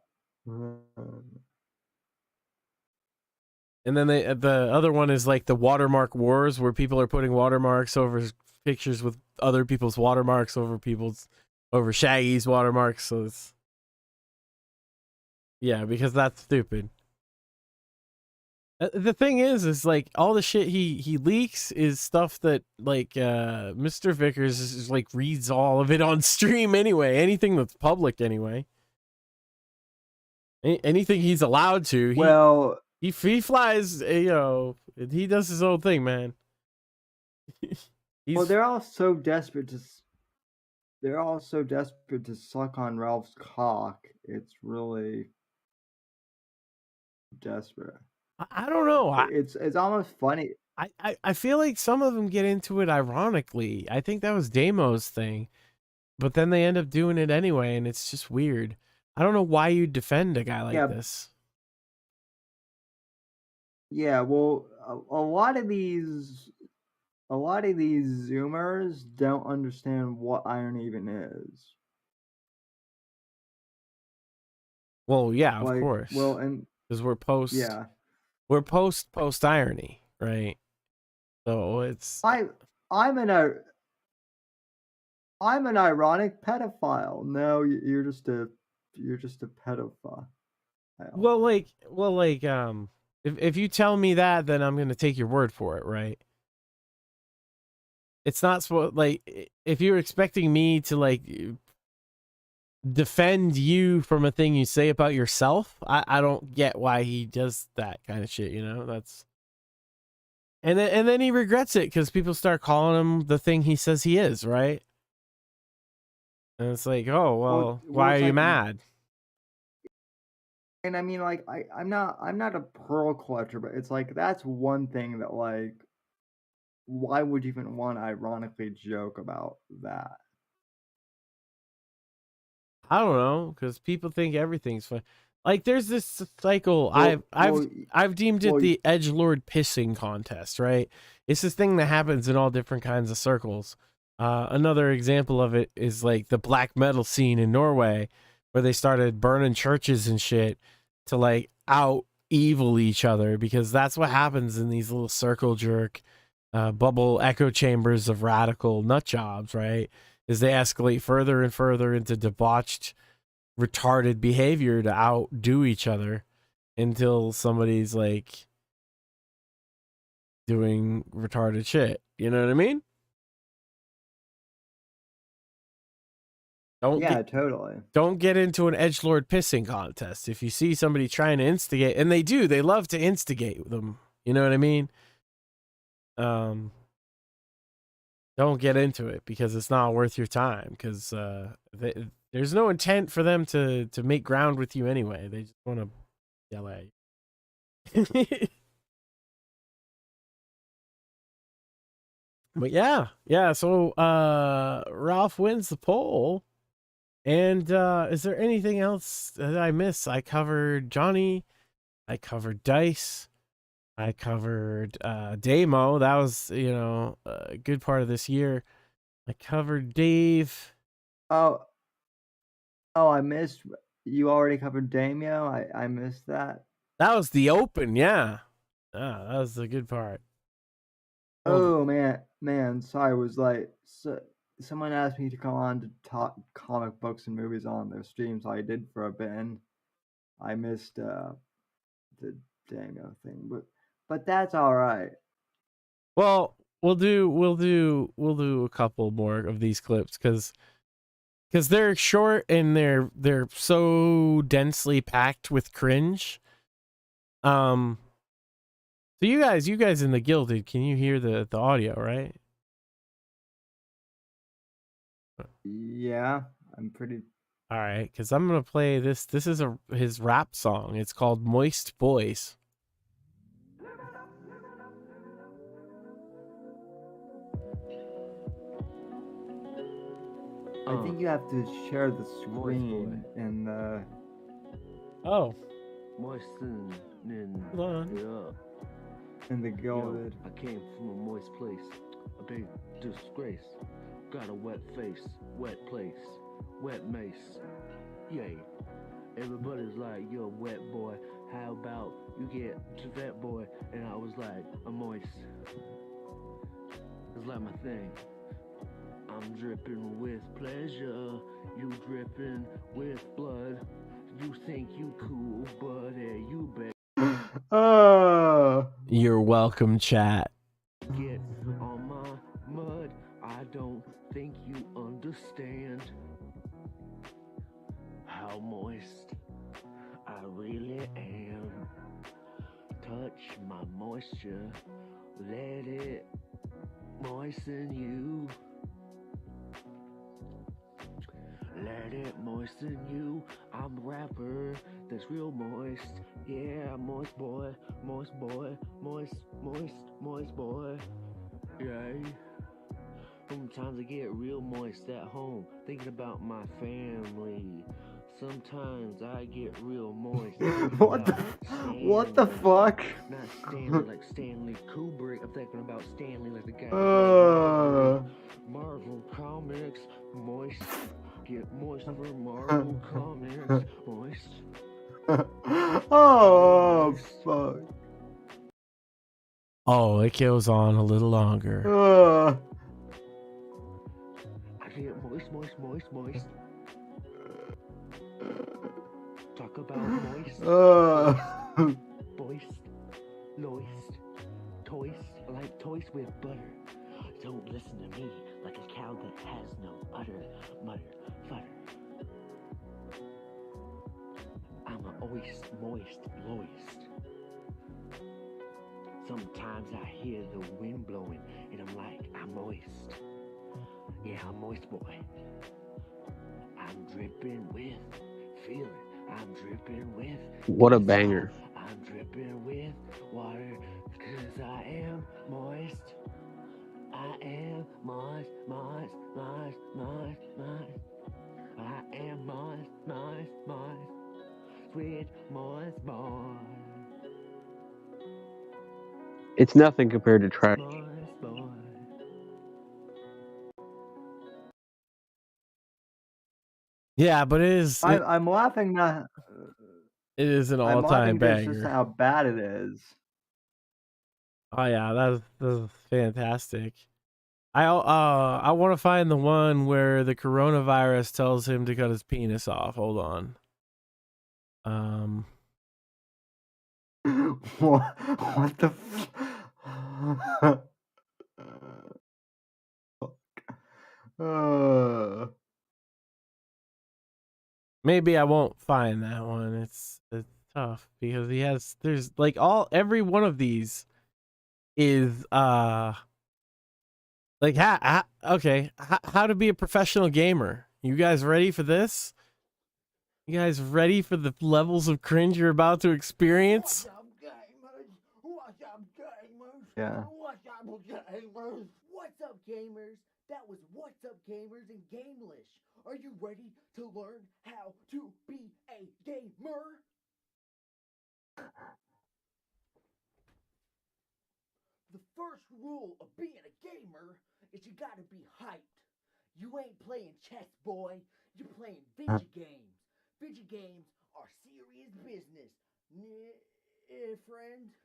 And then the other one is like the watermark wars, where people are putting watermarks over pictures with other people's watermarks over Shaggy's watermarks. So it's, yeah, because that's stupid. The thing is like all the shit he leaks is stuff that like Mr. Vickers is like reads all of it on stream anyway. Anything that's public anyway. Anything he's allowed to. He flies, you know, he does his own thing, man. Well, they're all so desperate to suck on Ralph's cock. It's really desperate. I don't know. It's almost funny. I feel like some of them get into it ironically. I think that was Damo's thing, but then they end up doing it anyway, and it's just weird. I don't know why you defend a guy like this. Yeah, well, a lot of these Zoomers don't understand what irony even is. Well, yeah, of Like, course. well, and because we're post irony, right? So it's I'm an ironic pedophile. No, you're just a pedophile. Well, like if you tell me that, then I'm gonna take your word for it, right? It's not supposed, like, if you're expecting me to like defend you from a thing you say about yourself, I don't get why he does that kind of shit, you know? That's and then he regrets it because people start calling him the thing he says he is, right? And it's like, oh well, why are you mad? And I mean, like, I'm not a pearl collector, but it's like that's one thing that, like, why would you even want to ironically joke about that? I don't know, because people think everything's fun. Like there's this cycle. I've deemed it the edgelord pissing contest, right? It's this thing that happens in all different kinds of circles. Another example of it is like the black metal scene in Norway, where they started burning churches and shit to like out evil each other, because that's what happens in these little circle jerk bubble echo chambers of radical nut jobs, right? Is they escalate further and further into debauched, retarded behavior to outdo each other until somebody's like doing retarded shit. You know what I mean? Totally. Don't get into an edgelord pissing contest. If you see somebody trying to instigate, and they do, they love to instigate them. You know what I mean? Don't get into it, because it's not worth your time, because there's no intent for them to make ground with you anyway. They just want to yell at you. But yeah. So Ralph wins the poll. And is there anything else that I miss? I covered Johnny. I covered Dice. I covered Damo. That was, a good part of this year. I covered Dave. Oh, I missed. You already covered Damio. I missed that. That was the open, yeah. That was the good part. Oh man, sorry. It was like someone asked me to come on to talk comic books and movies on their stream, so I did for a bit. And I missed the Damio thing, but that's all right. Well, we'll do a couple more of these clips because they're short and they're so densely packed with cringe. So you guys in the Gilded, can you hear the audio, right? Yeah, I'm pretty. All right, because I'm gonna play this. This is his rap song. It's called "Moist Boys." I think you have to share the screen and the. Oh. Moisten in the Gilded. I came from a moist place, a big disgrace. Got a wet face, wet place, wet mace. Yay. Everybody's like, you're a wet boy. How about you get to vet boy? And I was like, I'm moist. It's like my thing. I'm dripping with pleasure. You dripping with blood. You think you cool, but you bet. You're welcome, chat. Get on my mud. I don't think you understand how moist I really am. Touch my moisture. Let it moisten you. Let it moisten you. I'm a rapper that's real moist. Yeah, moist boy, moist boy, moist boy. Yay. Sometimes I get real moist at home, thinking about my family. Sometimes I get real moist. What the fuck? Not Stanley like Stanley Kubrick. I'm thinking about Stanley like the guy. Marvel Comics, moist. Get moist for Marvel Comics, moist. Oh, fuck. Oh, it goes on a little longer. I get moist. Talk about moist. Moist, loist, toist. I like toast with butter. Don't listen to me like a cow that has no udder, mutter, futter. I'm a moist, loist. Sometimes I hear the wind blowing and I'm like, I'm moist. Yeah, I'm moist boy. I'm dripping with feeling. I'm dripping with. What a banger. I'm dripping with water because I am moist. I am moist. I am moist. sweet moist boy. It's nothing compared to trash. Moist boy. Yeah, but it is. I'm laughing that. It is an I'm all-time laughing just banger. how bad it is. Oh yeah, that's fantastic. I want to find the one where the coronavirus tells him to cut his penis off. Hold on. What the Maybe I won't find that one. It's tough because there's like every one of these is like how to be a professional gamer. You guys ready for this? You guys ready for the levels of cringe you're about to experience? What's up, gamers? Yeah. What's up, gamers? What's up, gamers? That was What's Up, Gamers in Gamelish. Are you ready to learn how to be a gamer? The first rule of being a gamer is you gotta be hyped. You ain't playing chess, boy. You're playing video games. Video games are serious business, friend.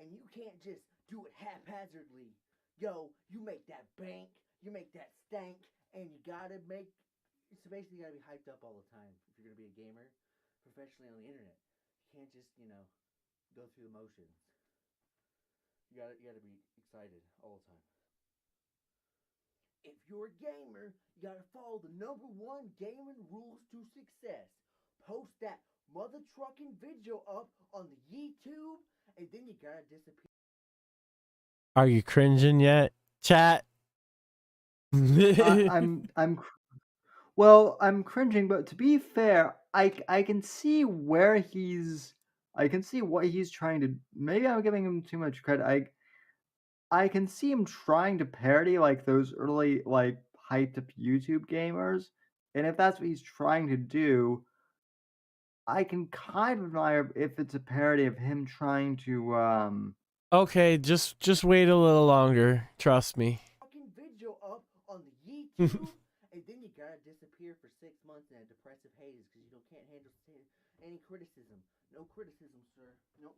And you can't just do it haphazardly. Yo, you make that bank, you make that stank, and you gotta make. So basically, you gotta be hyped up all the time if you're gonna be a gamer, professionally on the internet. You can't just, go through the motions. You gotta be excited all the time. If you're a gamer, you gotta follow the #1 gaming rules to success. Post that mother trucking video up on the YouTube, and then you gotta disappear. Are you cringing yet, chat? Well, I'm cringing, but to be fair, I can see where I can see what he's trying to. Maybe I'm giving him too much credit. I can see him trying to parody like those early like hyped up YouTube gamers, and if that's what he's trying to do, I can kind of admire if it's a parody of him trying to Okay, just wait a little longer. Trust me. Video up on the YouTube, and then you gotta disappear for 6 months in a depressive haze because you can't handle any criticism. No criticism, sir. Nope.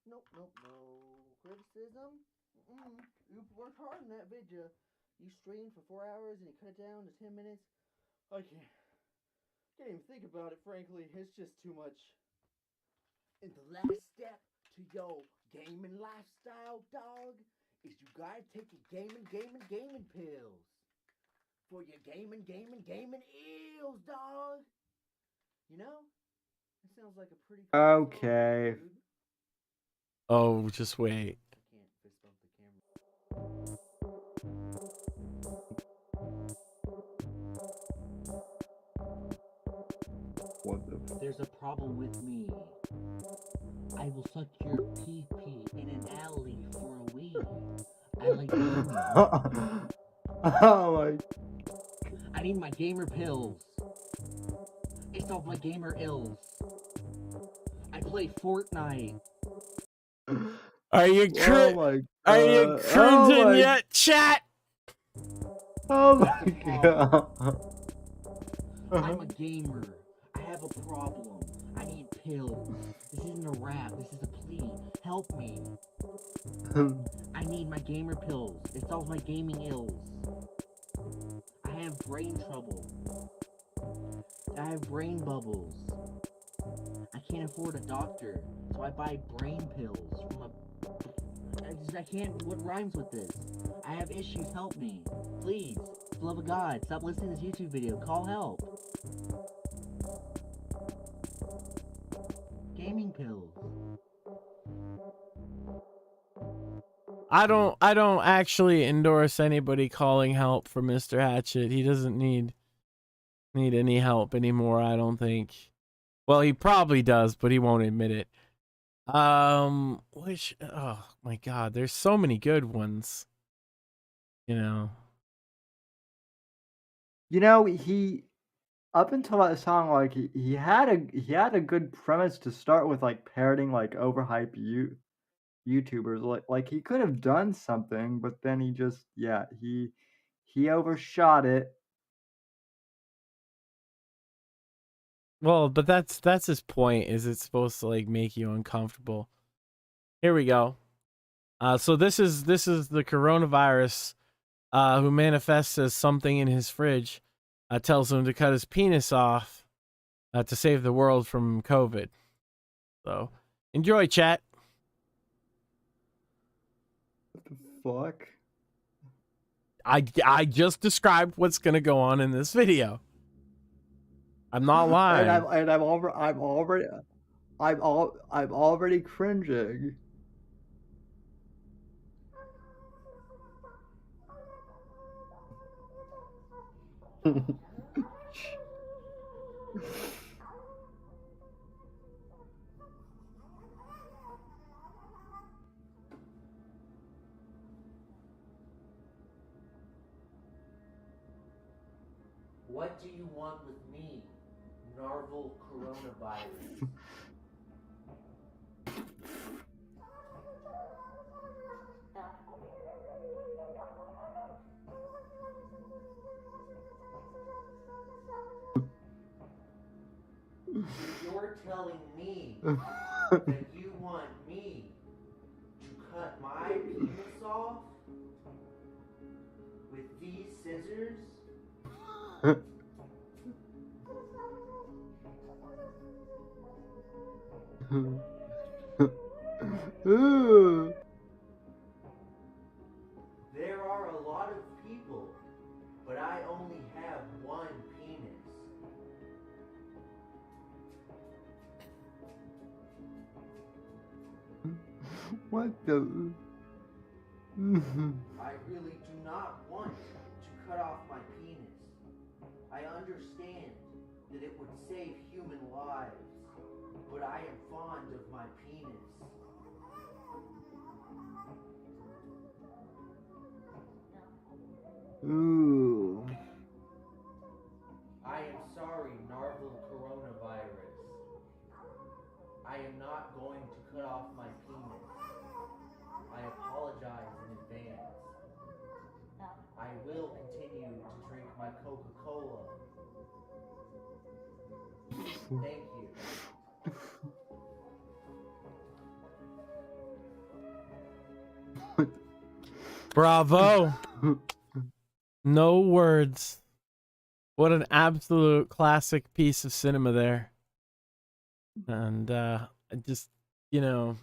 No criticism. You worked hard in that video. You streamed for 4 hours and you cut it down to 10 minutes. I can't even think about it, frankly. It's just too much. And the last step to your gaming lifestyle, dog, is you gotta take your gaming pills. For your gaming ills, dog. You know? That sounds like a pretty cool okay. song, dude. Oh, just wait. I can't fist bump the camera. There's a problem with me. I will suck your pee-pee in an alley for a week. I like gaming. Oh my. I need my gamer pills. It's all my gamer ills. I play Fortnite. Are you Oh my Are you cringing yet, chat? Oh my god. I'm a gamer. I have a problem. I need pills. This isn't a rap. This is a plea. Help me. I need my gamer pills. It solves my gaming ills. I have brain trouble. I have brain bubbles. I can't afford a doctor, so I buy brain pills from a... I can't... What rhymes with this? I have issues. Help me. Please. For the love of God, stop listening to this YouTube video. Call help. Gaming pills. I don't actually endorse anybody calling help for Mr. Hatchet. He doesn't need any help anymore, I don't think. Well, he probably does, but he won't admit it. Oh my god, there's so many good ones. You know, he up until that song, like he had a good premise to start with, like parroting like overhyped YouTubers. Like he could have done something, but then he just he overshot it. Well, but that's his point. Is it's supposed to like make you uncomfortable? Here we go. So this is the coronavirus, who manifests as something in his fridge, tells him to cut his penis off, to save the world from COVID. So enjoy, chat. What the fuck? I just described what's gonna go on in this video. I'm not lying. I'm already cringing. What do you want with me, Narval coronavirus? You're telling me that you want me to cut my penis off with these scissors? There are a lot of people, but I only have one penis. What the? I really do not want to cut off my penis. I understand that it would save human lives, but I am fond of my penis. Ooh. I am sorry, Narval coronavirus. I am not going to cut off my penis. I apologize in advance. I will continue to drink my Coca-Cola. Thank you. Bravo. No words. What an absolute classic piece of cinema there. And just, you know,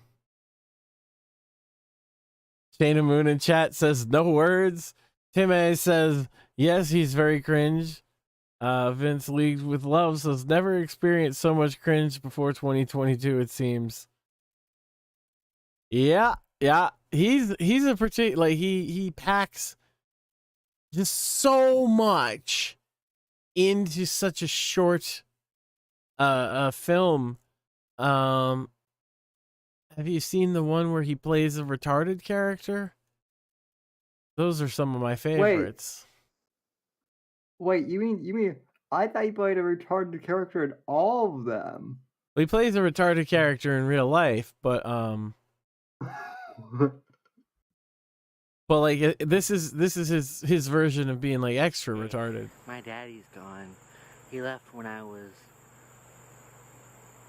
Shayna Moon in chat says no words. Tim A says yes, he's very cringe. Vince Leagues with Love says never experienced so much cringe before 2022. It seems. Yeah. He's a particular, like he packs just so much into such a short film. Have you seen the one where he plays a retarded character? Those are some of my favorites. Wait, you mean I thought he played a retarded character in all of them. Well, he plays a retarded character in real life, but but like this is his version of being like extra retarded. My daddy's gone. He left when I was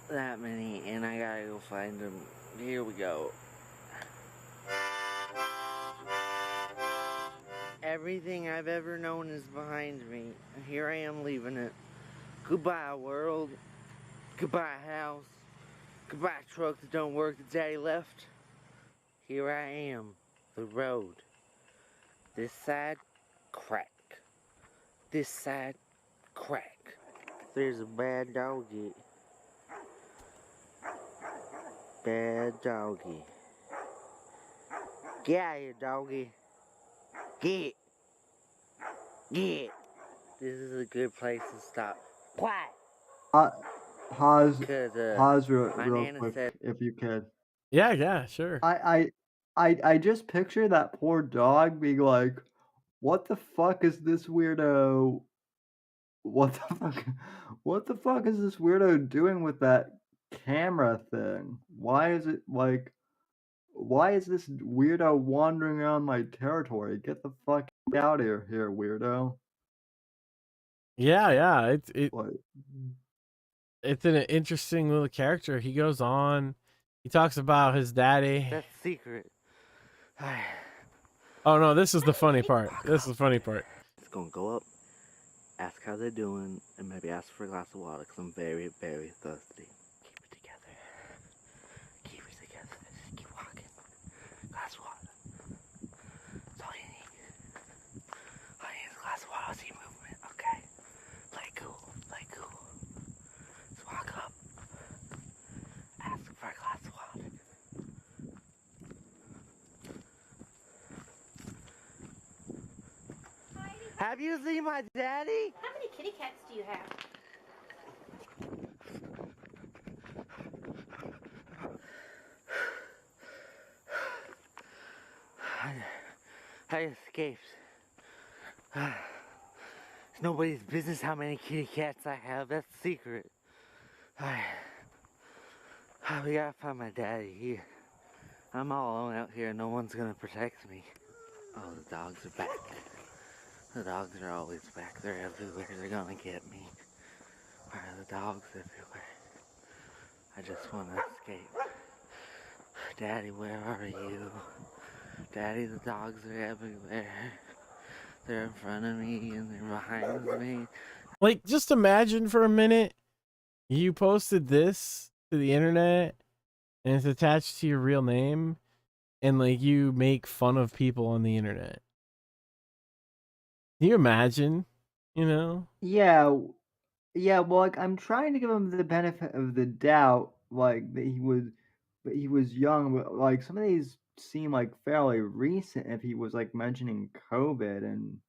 that many, and I gotta go find him. Here we go. Everything I've ever known is behind me. Here I am leaving it. Goodbye, world. Goodbye, house. Goodbye, truck that don't work that daddy left. Here I am. The road. This side, crack. This side, crack. There's a bad doggy. Bad doggy. Get out of here, doggy. Get. This is a good place to stop. Quiet. Pause my real Nana quick, said- if you could. Yeah, sure. I just picture that poor dog being like, "What the fuck is this weirdo What the fuck? What the fuck is this weirdo doing with that camera thing? Why is it like? Why is this weirdo wandering around my territory? Get the fuck out of here, weirdo. Yeah. Like, It's an interesting little character. He goes on. He talks about his daddy. That's secret. Oh no, this is the funny part. This is the funny part. Just gonna go up, ask how they're doing, and maybe ask for a glass of water because I'm very, very thirsty. Keep it together. Keep it together. Just keep walking. Glass of water. That's all you need. All you need is a glass of water. I'll see movement. Okay. Play cool. Play cool. Just walk up. Ask for a glass of water. Have you seen my daddy? How many kitty cats do you have? I escaped. It's nobody's business how many kitty cats I have. That's secret. We gotta find my daddy. I'm all alone out here. No one's gonna protect me. Oh, the dogs are back. The dogs are always back. They're everywhere. They're gonna get me. Why are the dogs everywhere? I just wanna escape. Daddy, where are you? Daddy, the dogs are everywhere. They're in front of me and they're behind me. Like, just imagine for a minute, you posted this to the internet and it's attached to your real name, and like you make fun of people on the internet. Can you imagine? You know? yeah, well, like I'm trying to give him the benefit of the doubt, like that he was young, but like some of these seem like fairly recent. If he was like mentioning COVID and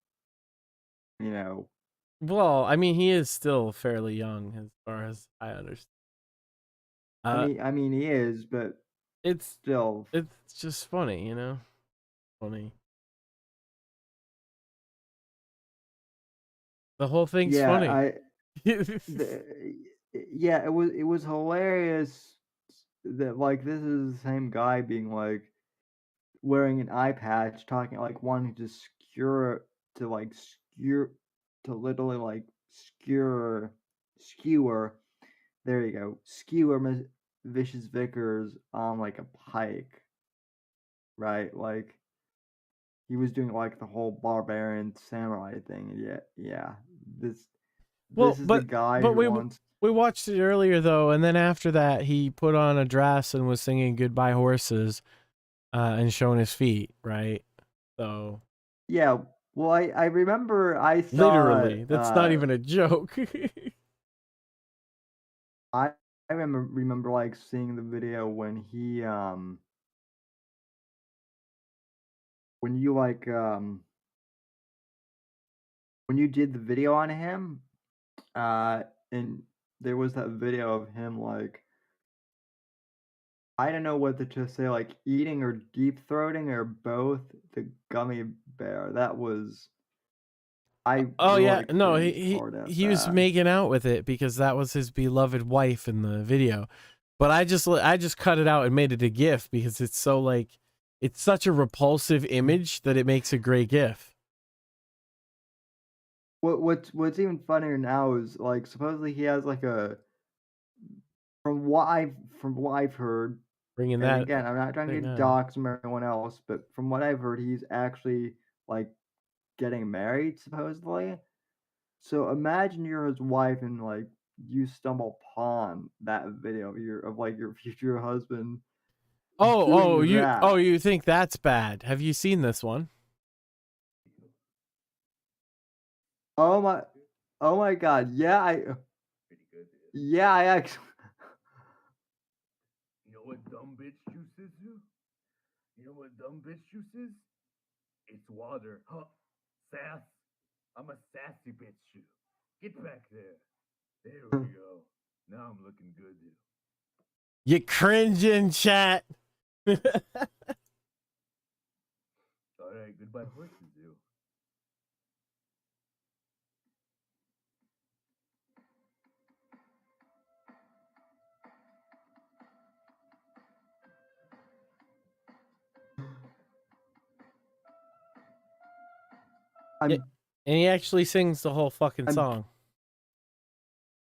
you know, Well, I mean, he is still fairly young as far as I understand. I mean he is, but it's still, it's just funny, you know? Funny. The whole thing's funny. Yeah, it was hilarious that like this is the same guy being like wearing an eye patch, talking like wanting to skewer to like skewer to literally like skewer. There you go, skewer Vicious Vickers on like a pike, right? Like he was doing like the whole barbarian samurai thing. Yeah. This is the guy who wants. We watched it earlier though, and then after that he put on a dress and was singing "Goodbye Horses" and showing his feet, right? So yeah, well, I remember I saw literally. That's not even a joke. I remember like seeing the video when he when you like when you did the video on him, and there was that video of him like I don't know what to say, like eating or deep throating or both the gummy bear. That was Oh yeah, no, hard he was making out with it because that was his beloved wife in the video. But I just cut it out and made it a GIF because it's so like it's such a repulsive image that it makes a great GIF. What's even funnier now is like supposedly he has like a from what I've heard. Bringing And that again, I'm not trying to dox him or anyone else, but from what I've heard, he's actually like getting married supposedly. So imagine you're his wife and like you stumble upon that video of like your future husband. You think that's bad? Have you seen this one? Oh my God! Yeah, I actually. You know what dumb bitch juice is? You know what dumb bitch juice is? It's water. Huh? Sass. I'm a sassy bitch shoe. Get back there. There we go. Now I'm looking good. You cringing, chat. All right, goodbye horses, you. I'm and he actually sings the whole fucking song.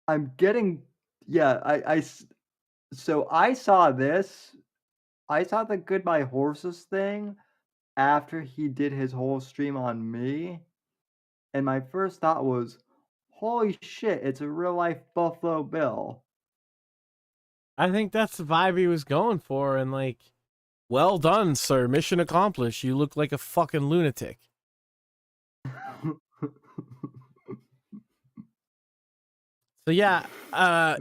I'm getting, yeah, so I saw this. I saw the Goodbye Horses thing after he did his whole stream on me. And my first thought was, holy shit, it's a real life Buffalo Bill. I think that's the vibe he was going for, and like, well done, sir. Mission accomplished. You look like a fucking lunatic. So yeah,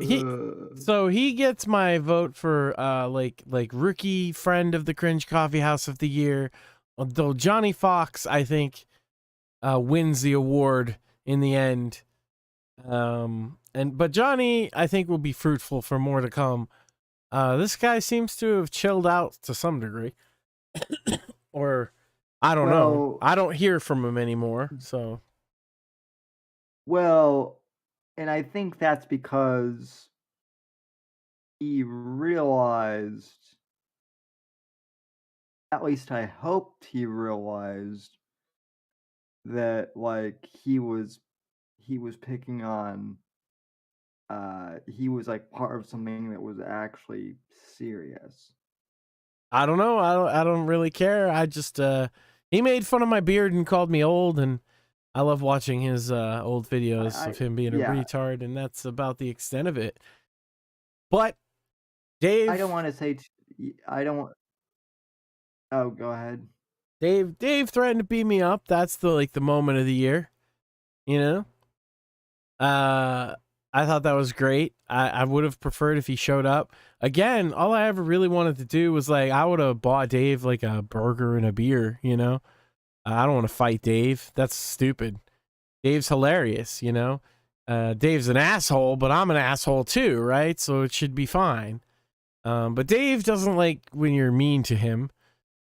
he gets my vote for like rookie friend of the Cringe Coffee House of the year. Although Johnny Fox, I think, wins the award in the end. But Johnny, I think, will be fruitful for more to come. This guy seems to have chilled out to some degree, or I don't know. I don't hear from him anymore. So, well, and I think that's because he realized, at least I hoped he realized, that like he was picking on, he was like part of something that was actually serious. I don't know. I don't really care. I just he made fun of my beard and called me old, and I love watching his old videos of him being a retard, and that's about the extent of it. But Dave, I don't want to say I don't want. Oh, go ahead. Dave threatened to beat me up. That's the moment of the year, you know. I thought that was great. I would have preferred if he showed up. Again, all I ever really wanted to do was like, I would have bought Dave like a burger and a beer, you know? I don't want to fight Dave. That's stupid. Dave's hilarious, you know? Dave's an asshole, but I'm an asshole too, right? So it should be fine. But Dave doesn't like when you're mean to him.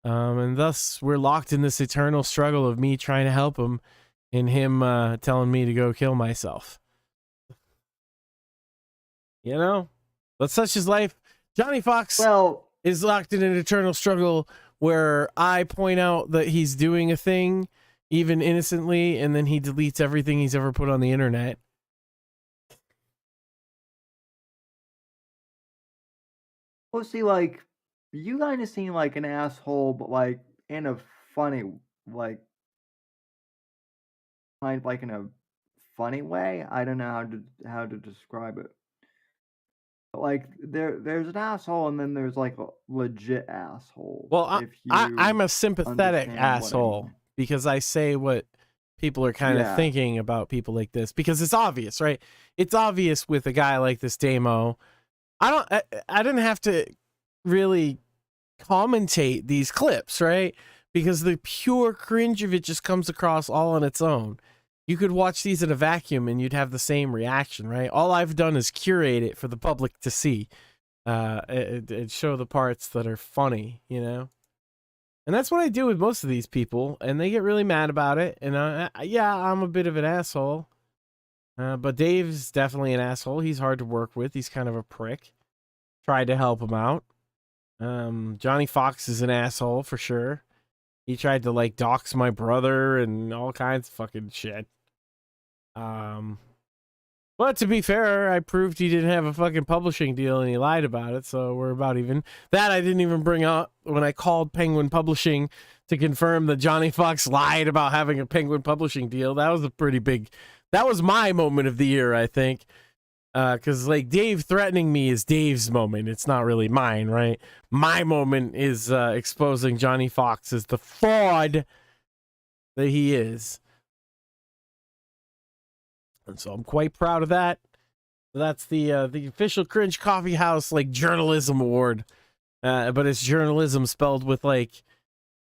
And thus we're locked in this eternal struggle of me trying to help him and him telling me to go kill myself. You know, but such is life. Johnny Fox is locked in an eternal struggle where I point out that he's doing a thing, even innocently, and then he deletes everything he's ever put on the internet. Well, see, like, you kind of seem like an asshole, but like in a funny, like, kind of like in a funny way. I don't know how to describe it. Like there's an asshole, and then there's like a legit asshole. Well, I'm a sympathetic asshole because I say what people are kind of thinking about people like this, because it's obvious, right? It's obvious with a guy like this Damo. I didn't have to really commentate these clips, right? Because the pure cringe of it just comes across all on its own. You could watch these in a vacuum and you'd have the same reaction, right? All I've done is curate it for the public to see, and show the parts that are funny, you know? And that's what I do with most of these people, and they get really mad about it. And yeah, I'm a bit of an asshole, but Dave's definitely an asshole. He's hard to work with. He's kind of a prick. Tried to help him out. Johnny Fox is an asshole for sure. He tried to like dox my brother and all kinds of fucking shit. But to be fair, I proved he didn't have a fucking publishing deal and he lied about it, so we're about even. That I didn't even bring up when I called Penguin Publishing to confirm that Johnny Fox lied about having a Penguin Publishing deal. That was a pretty big. That was my moment of the year, I think. Because like Dave threatening me is Dave's moment. It's not really mine, right? My moment is exposing Johnny Fox as the fraud that he is. And so I'm quite proud of that. That's the official Cringe Coffee House like journalism award. But it's journalism spelled with like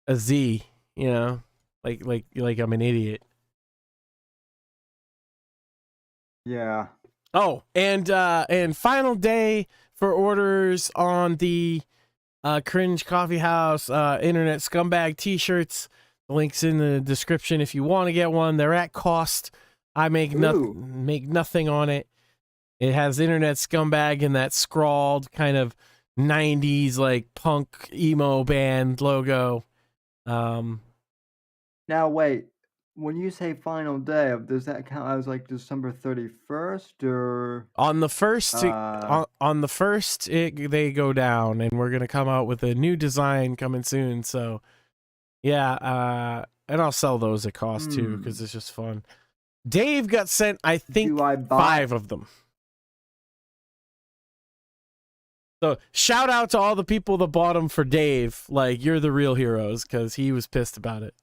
a Z, you know? Like I'm an idiot. Yeah. Oh, and final day for orders on the Cringe Coffee House internet scumbag t-shirts. The link's in the description if you want to get one. They're at cost. I make nothing on it. It has internet scumbag in that scrawled kind of 90s like punk emo band logo. Now wait, when you say final day, does that count as like December 31st or On the first, on the first, they go down, and we're gonna come out with a new design coming soon. So, yeah, and I'll sell those at cost too because it's just fun. Dave got sent, I think, 5 of them. So shout out to all the people that bought them for Dave. Like, you're the real heroes because he was pissed about it.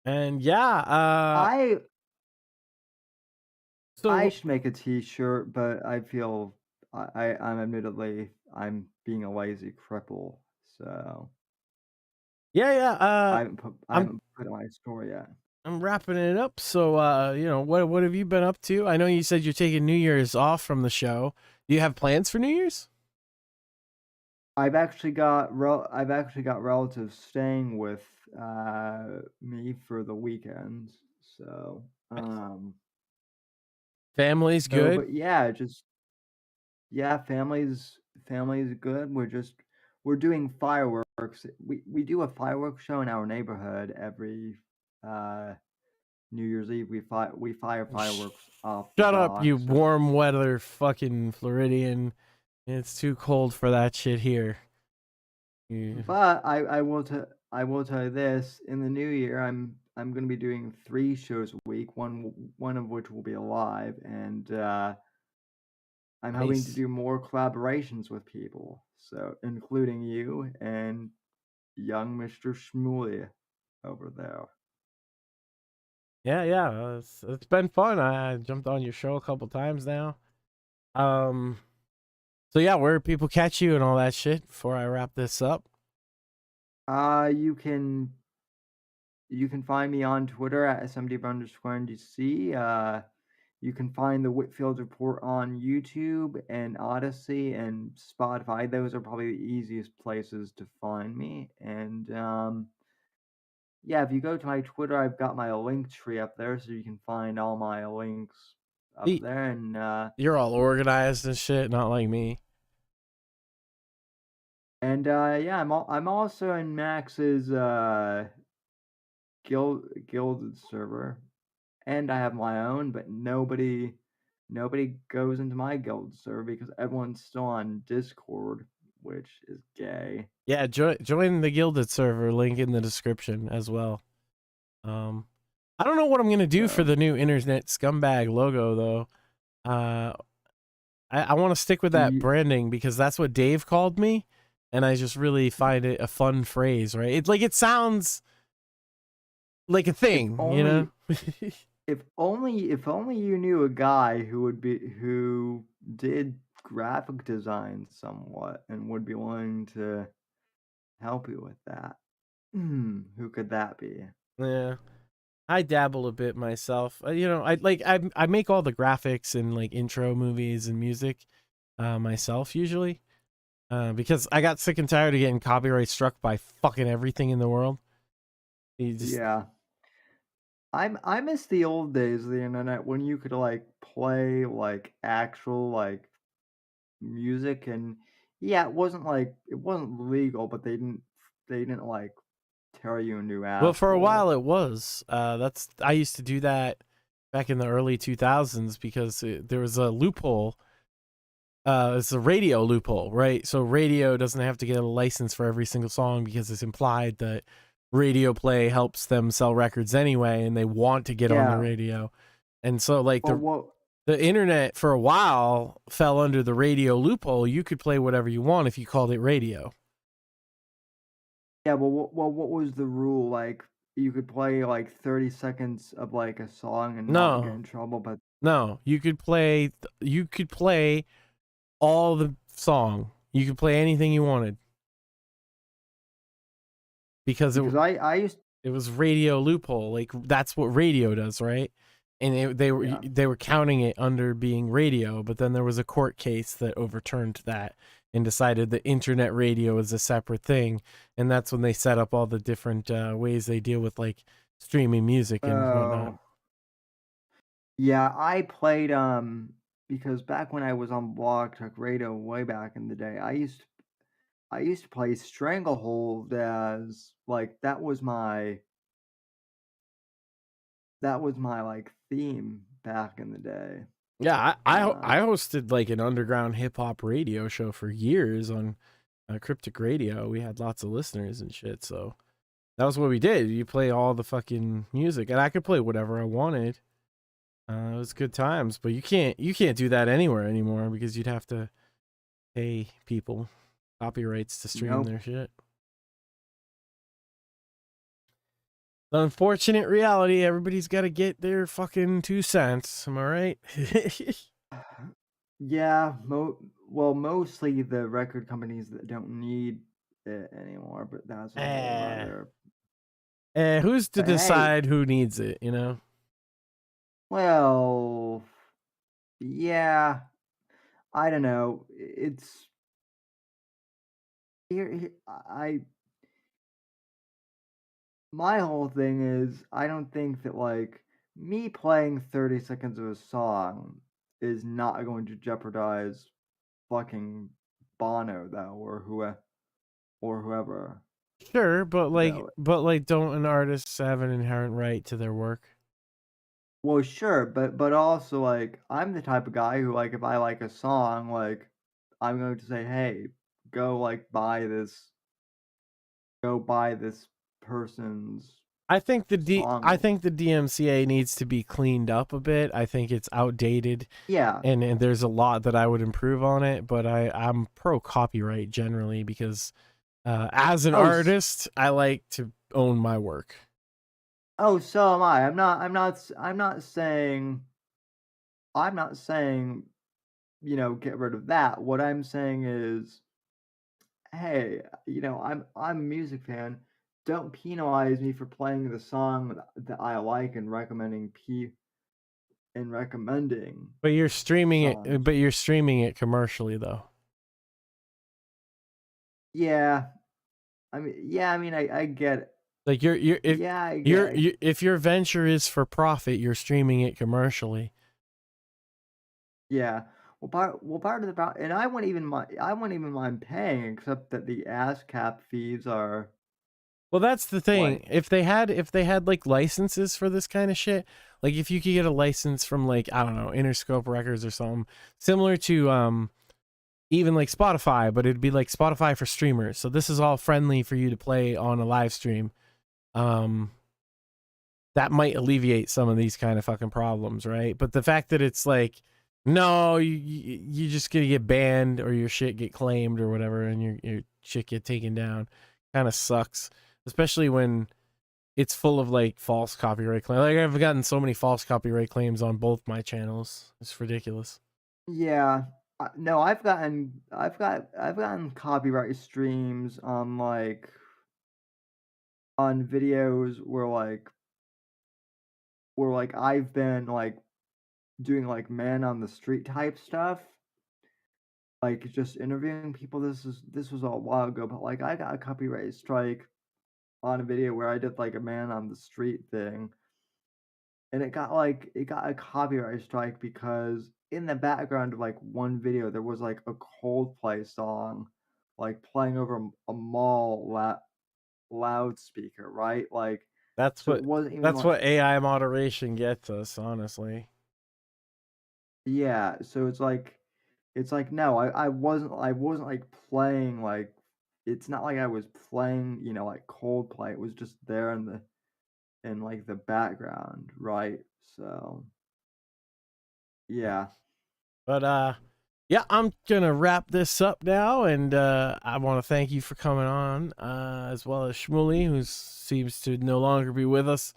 And yeah, I should make a T-shirt, but I feel I'm admittedly I'm being a lazy cripple, so yeah. I haven't put it on my story yet. I'm wrapping it up. So, what have you been up to? I know you said you're taking New Year's off from the show. Do you have plans for New Year's? I've actually got relatives staying with me for the weekend, so family's good. But yeah, family's good. We're doing fireworks. We do a fireworks show in our neighborhood every New Year's Eve. We fire fireworks off. Shut up, you warm weather fucking Floridian. It's too cold for that shit here. Yeah. But I will tell you this: in the new year, I'm going to be doing 3 shows a week. One of which will be live, and I'm hoping to do more collaborations with people, so including you and young Mr. Shmuley over there. Yeah, it's been fun. I jumped on your show a couple times now. So yeah, where people catch you and all that shit before I wrap this up? You can find me on Twitter at smd_ndc. You can find the Whitfield Report on YouTube and Odyssey and Spotify. Those are probably the easiest places to find me. And yeah, if you go to my Twitter, I've got my link tree up there, so you can find all my links up there. And you're all organized and shit, not like me. And yeah, I'm also in Max's gilded server, and I have my own, but nobody goes into my guild server because everyone's still on Discord, which is gay. Yeah, join the Gilded server, link in the description as well. I don't know what I'm gonna do for the new internet scumbag logo though. I want to stick with that branding because that's what Dave called me, and I just really find it a fun phrase, right? It sounds like a thing, you know. If only you knew a guy who did graphic design somewhat and would be willing to help you with that. Who could that be? Yeah, I dabble a bit myself. I make all the graphics and like intro movies and music myself usually because I got sick and tired of getting copyright struck by fucking everything in the world. Yeah. I miss the old days of the internet when you could like play like actual like music, and yeah, it wasn't legal, but they didn't like tear you a new ass. Well, for a while it was. I used to do that back in the early 2000s because there was a loophole. It's a radio loophole, right? So radio doesn't have to get a license for every single song because it's implied that radio play helps them sell records anyway, and they want to get on the radio. And so like the internet for a while fell under the radio loophole. You could play whatever you want if you called it radio. Yeah, well, what was the rule? Like, you could play like 30 seconds of like a song and not get in trouble, but no, you could play all the song. You could play anything you wanted. Because it was radio loophole. Like that's what radio does, right? And they were counting it under being radio, but then there was a court case that overturned that and decided that internet radio is a separate thing, and that's when they set up all the different ways they deal with like streaming music and whatnot. Yeah, I played because back when I was on Blog Talk Radio way back in the day, I used to play Stranglehold as like that was my like theme back in the day. Yeah, I hosted like an underground hip hop radio show for years on Cryptic Radio. We had lots of listeners and shit, so that was what we did. You play all the fucking music, and I could play whatever I wanted. It was good times, but you can't do that anywhere anymore because you'd have to pay people copyrights to stream their shit. The unfortunate reality, everybody's got to get their fucking 2 cents. Am I right? Yeah, mostly the record companies that don't need it anymore, but that's a whole other. Who's to But hey, decide who needs it, you know? well, yeah, I don't know. It's here. My whole thing is I don't think that like me playing 30 seconds of a song is not going to jeopardize fucking Bono though, or whoever. Sure, but like don't an artist have an inherent right to their work? Well, sure, but also like I'm the type of guy who like if I like a song, like I'm going to say, hey, go like buy this person's. I think the DMCA needs to be cleaned up a bit. I think it's outdated. Yeah. And there's a lot that I would improve on it, but I'm pro copyright generally because as an artist, I like to own my work. Oh, so am I. I'm not saying get rid of that. What I'm saying is, hey, I'm a music fan. Don't penalize me for playing the song that I like and recommending But you're streaming songs. it. But you're streaming it commercially, though. Yeah, I get it. Like if your venture is for profit, you're streaming it commercially. Yeah. Well, part of the and I wouldn't even mind paying, except that the ASCAP fees are. Well, that's the thing. If they had like licenses for this kind of shit, like if you could get a license from like, I don't know, Interscope Records or something, similar to even like Spotify, but it'd be like Spotify for streamers. So this is all friendly for you to play on a live stream. That might alleviate some of these kind of fucking problems, right? But the fact that it's like, no, you just gonna get banned or your shit get claimed or whatever, and your shit get taken down, kind of sucks. Especially when it's full of like false copyright claims. Like I've gotten so many false copyright claims on both my channels. It's ridiculous. Yeah. No, I've gotten copyright streams on videos where I've been like doing like man on the street type stuff, like just interviewing people. This was a while ago, but like I got a copyright strike on a video where I did like a man on the street thing, and it got a copyright strike because in the background of like one video there was like a Coldplay song like playing over a mall loudspeaker, right? Like that's so what it wasn't even that's like, what AI moderation gets us, honestly. yeah, so it's like no, I wasn't like playing like it's not like I was playing, like Coldplay. It was just there in like the background, right? So yeah. But yeah, I'm gonna wrap this up now, and I want to thank you for coming on, as well as Shmuley, who seems to no longer be with us.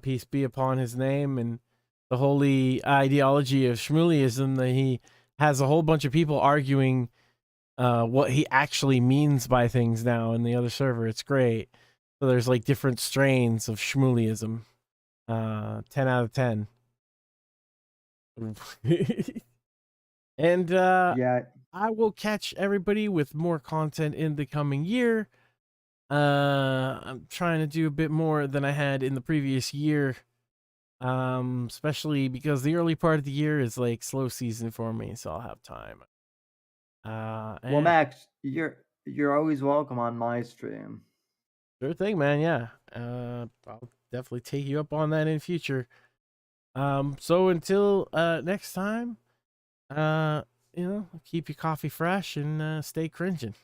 Peace be upon his name and the holy ideology of Shmuleyism, that he has a whole bunch of people arguing what he actually means by things now in the other server. It's great. So there's like different strains of Shmuleyism. 10 out of 10. And yeah, I will catch everybody with more content in the coming year. I'm trying to do a bit more than I had in the previous year. Especially because the early part of the year is like slow season for me, so I'll have time. Well, And Max, you're always welcome on my stream. sure thing, man. Yeah. I'll definitely take you up on that in future. So until next time, keep your coffee fresh and stay cringing.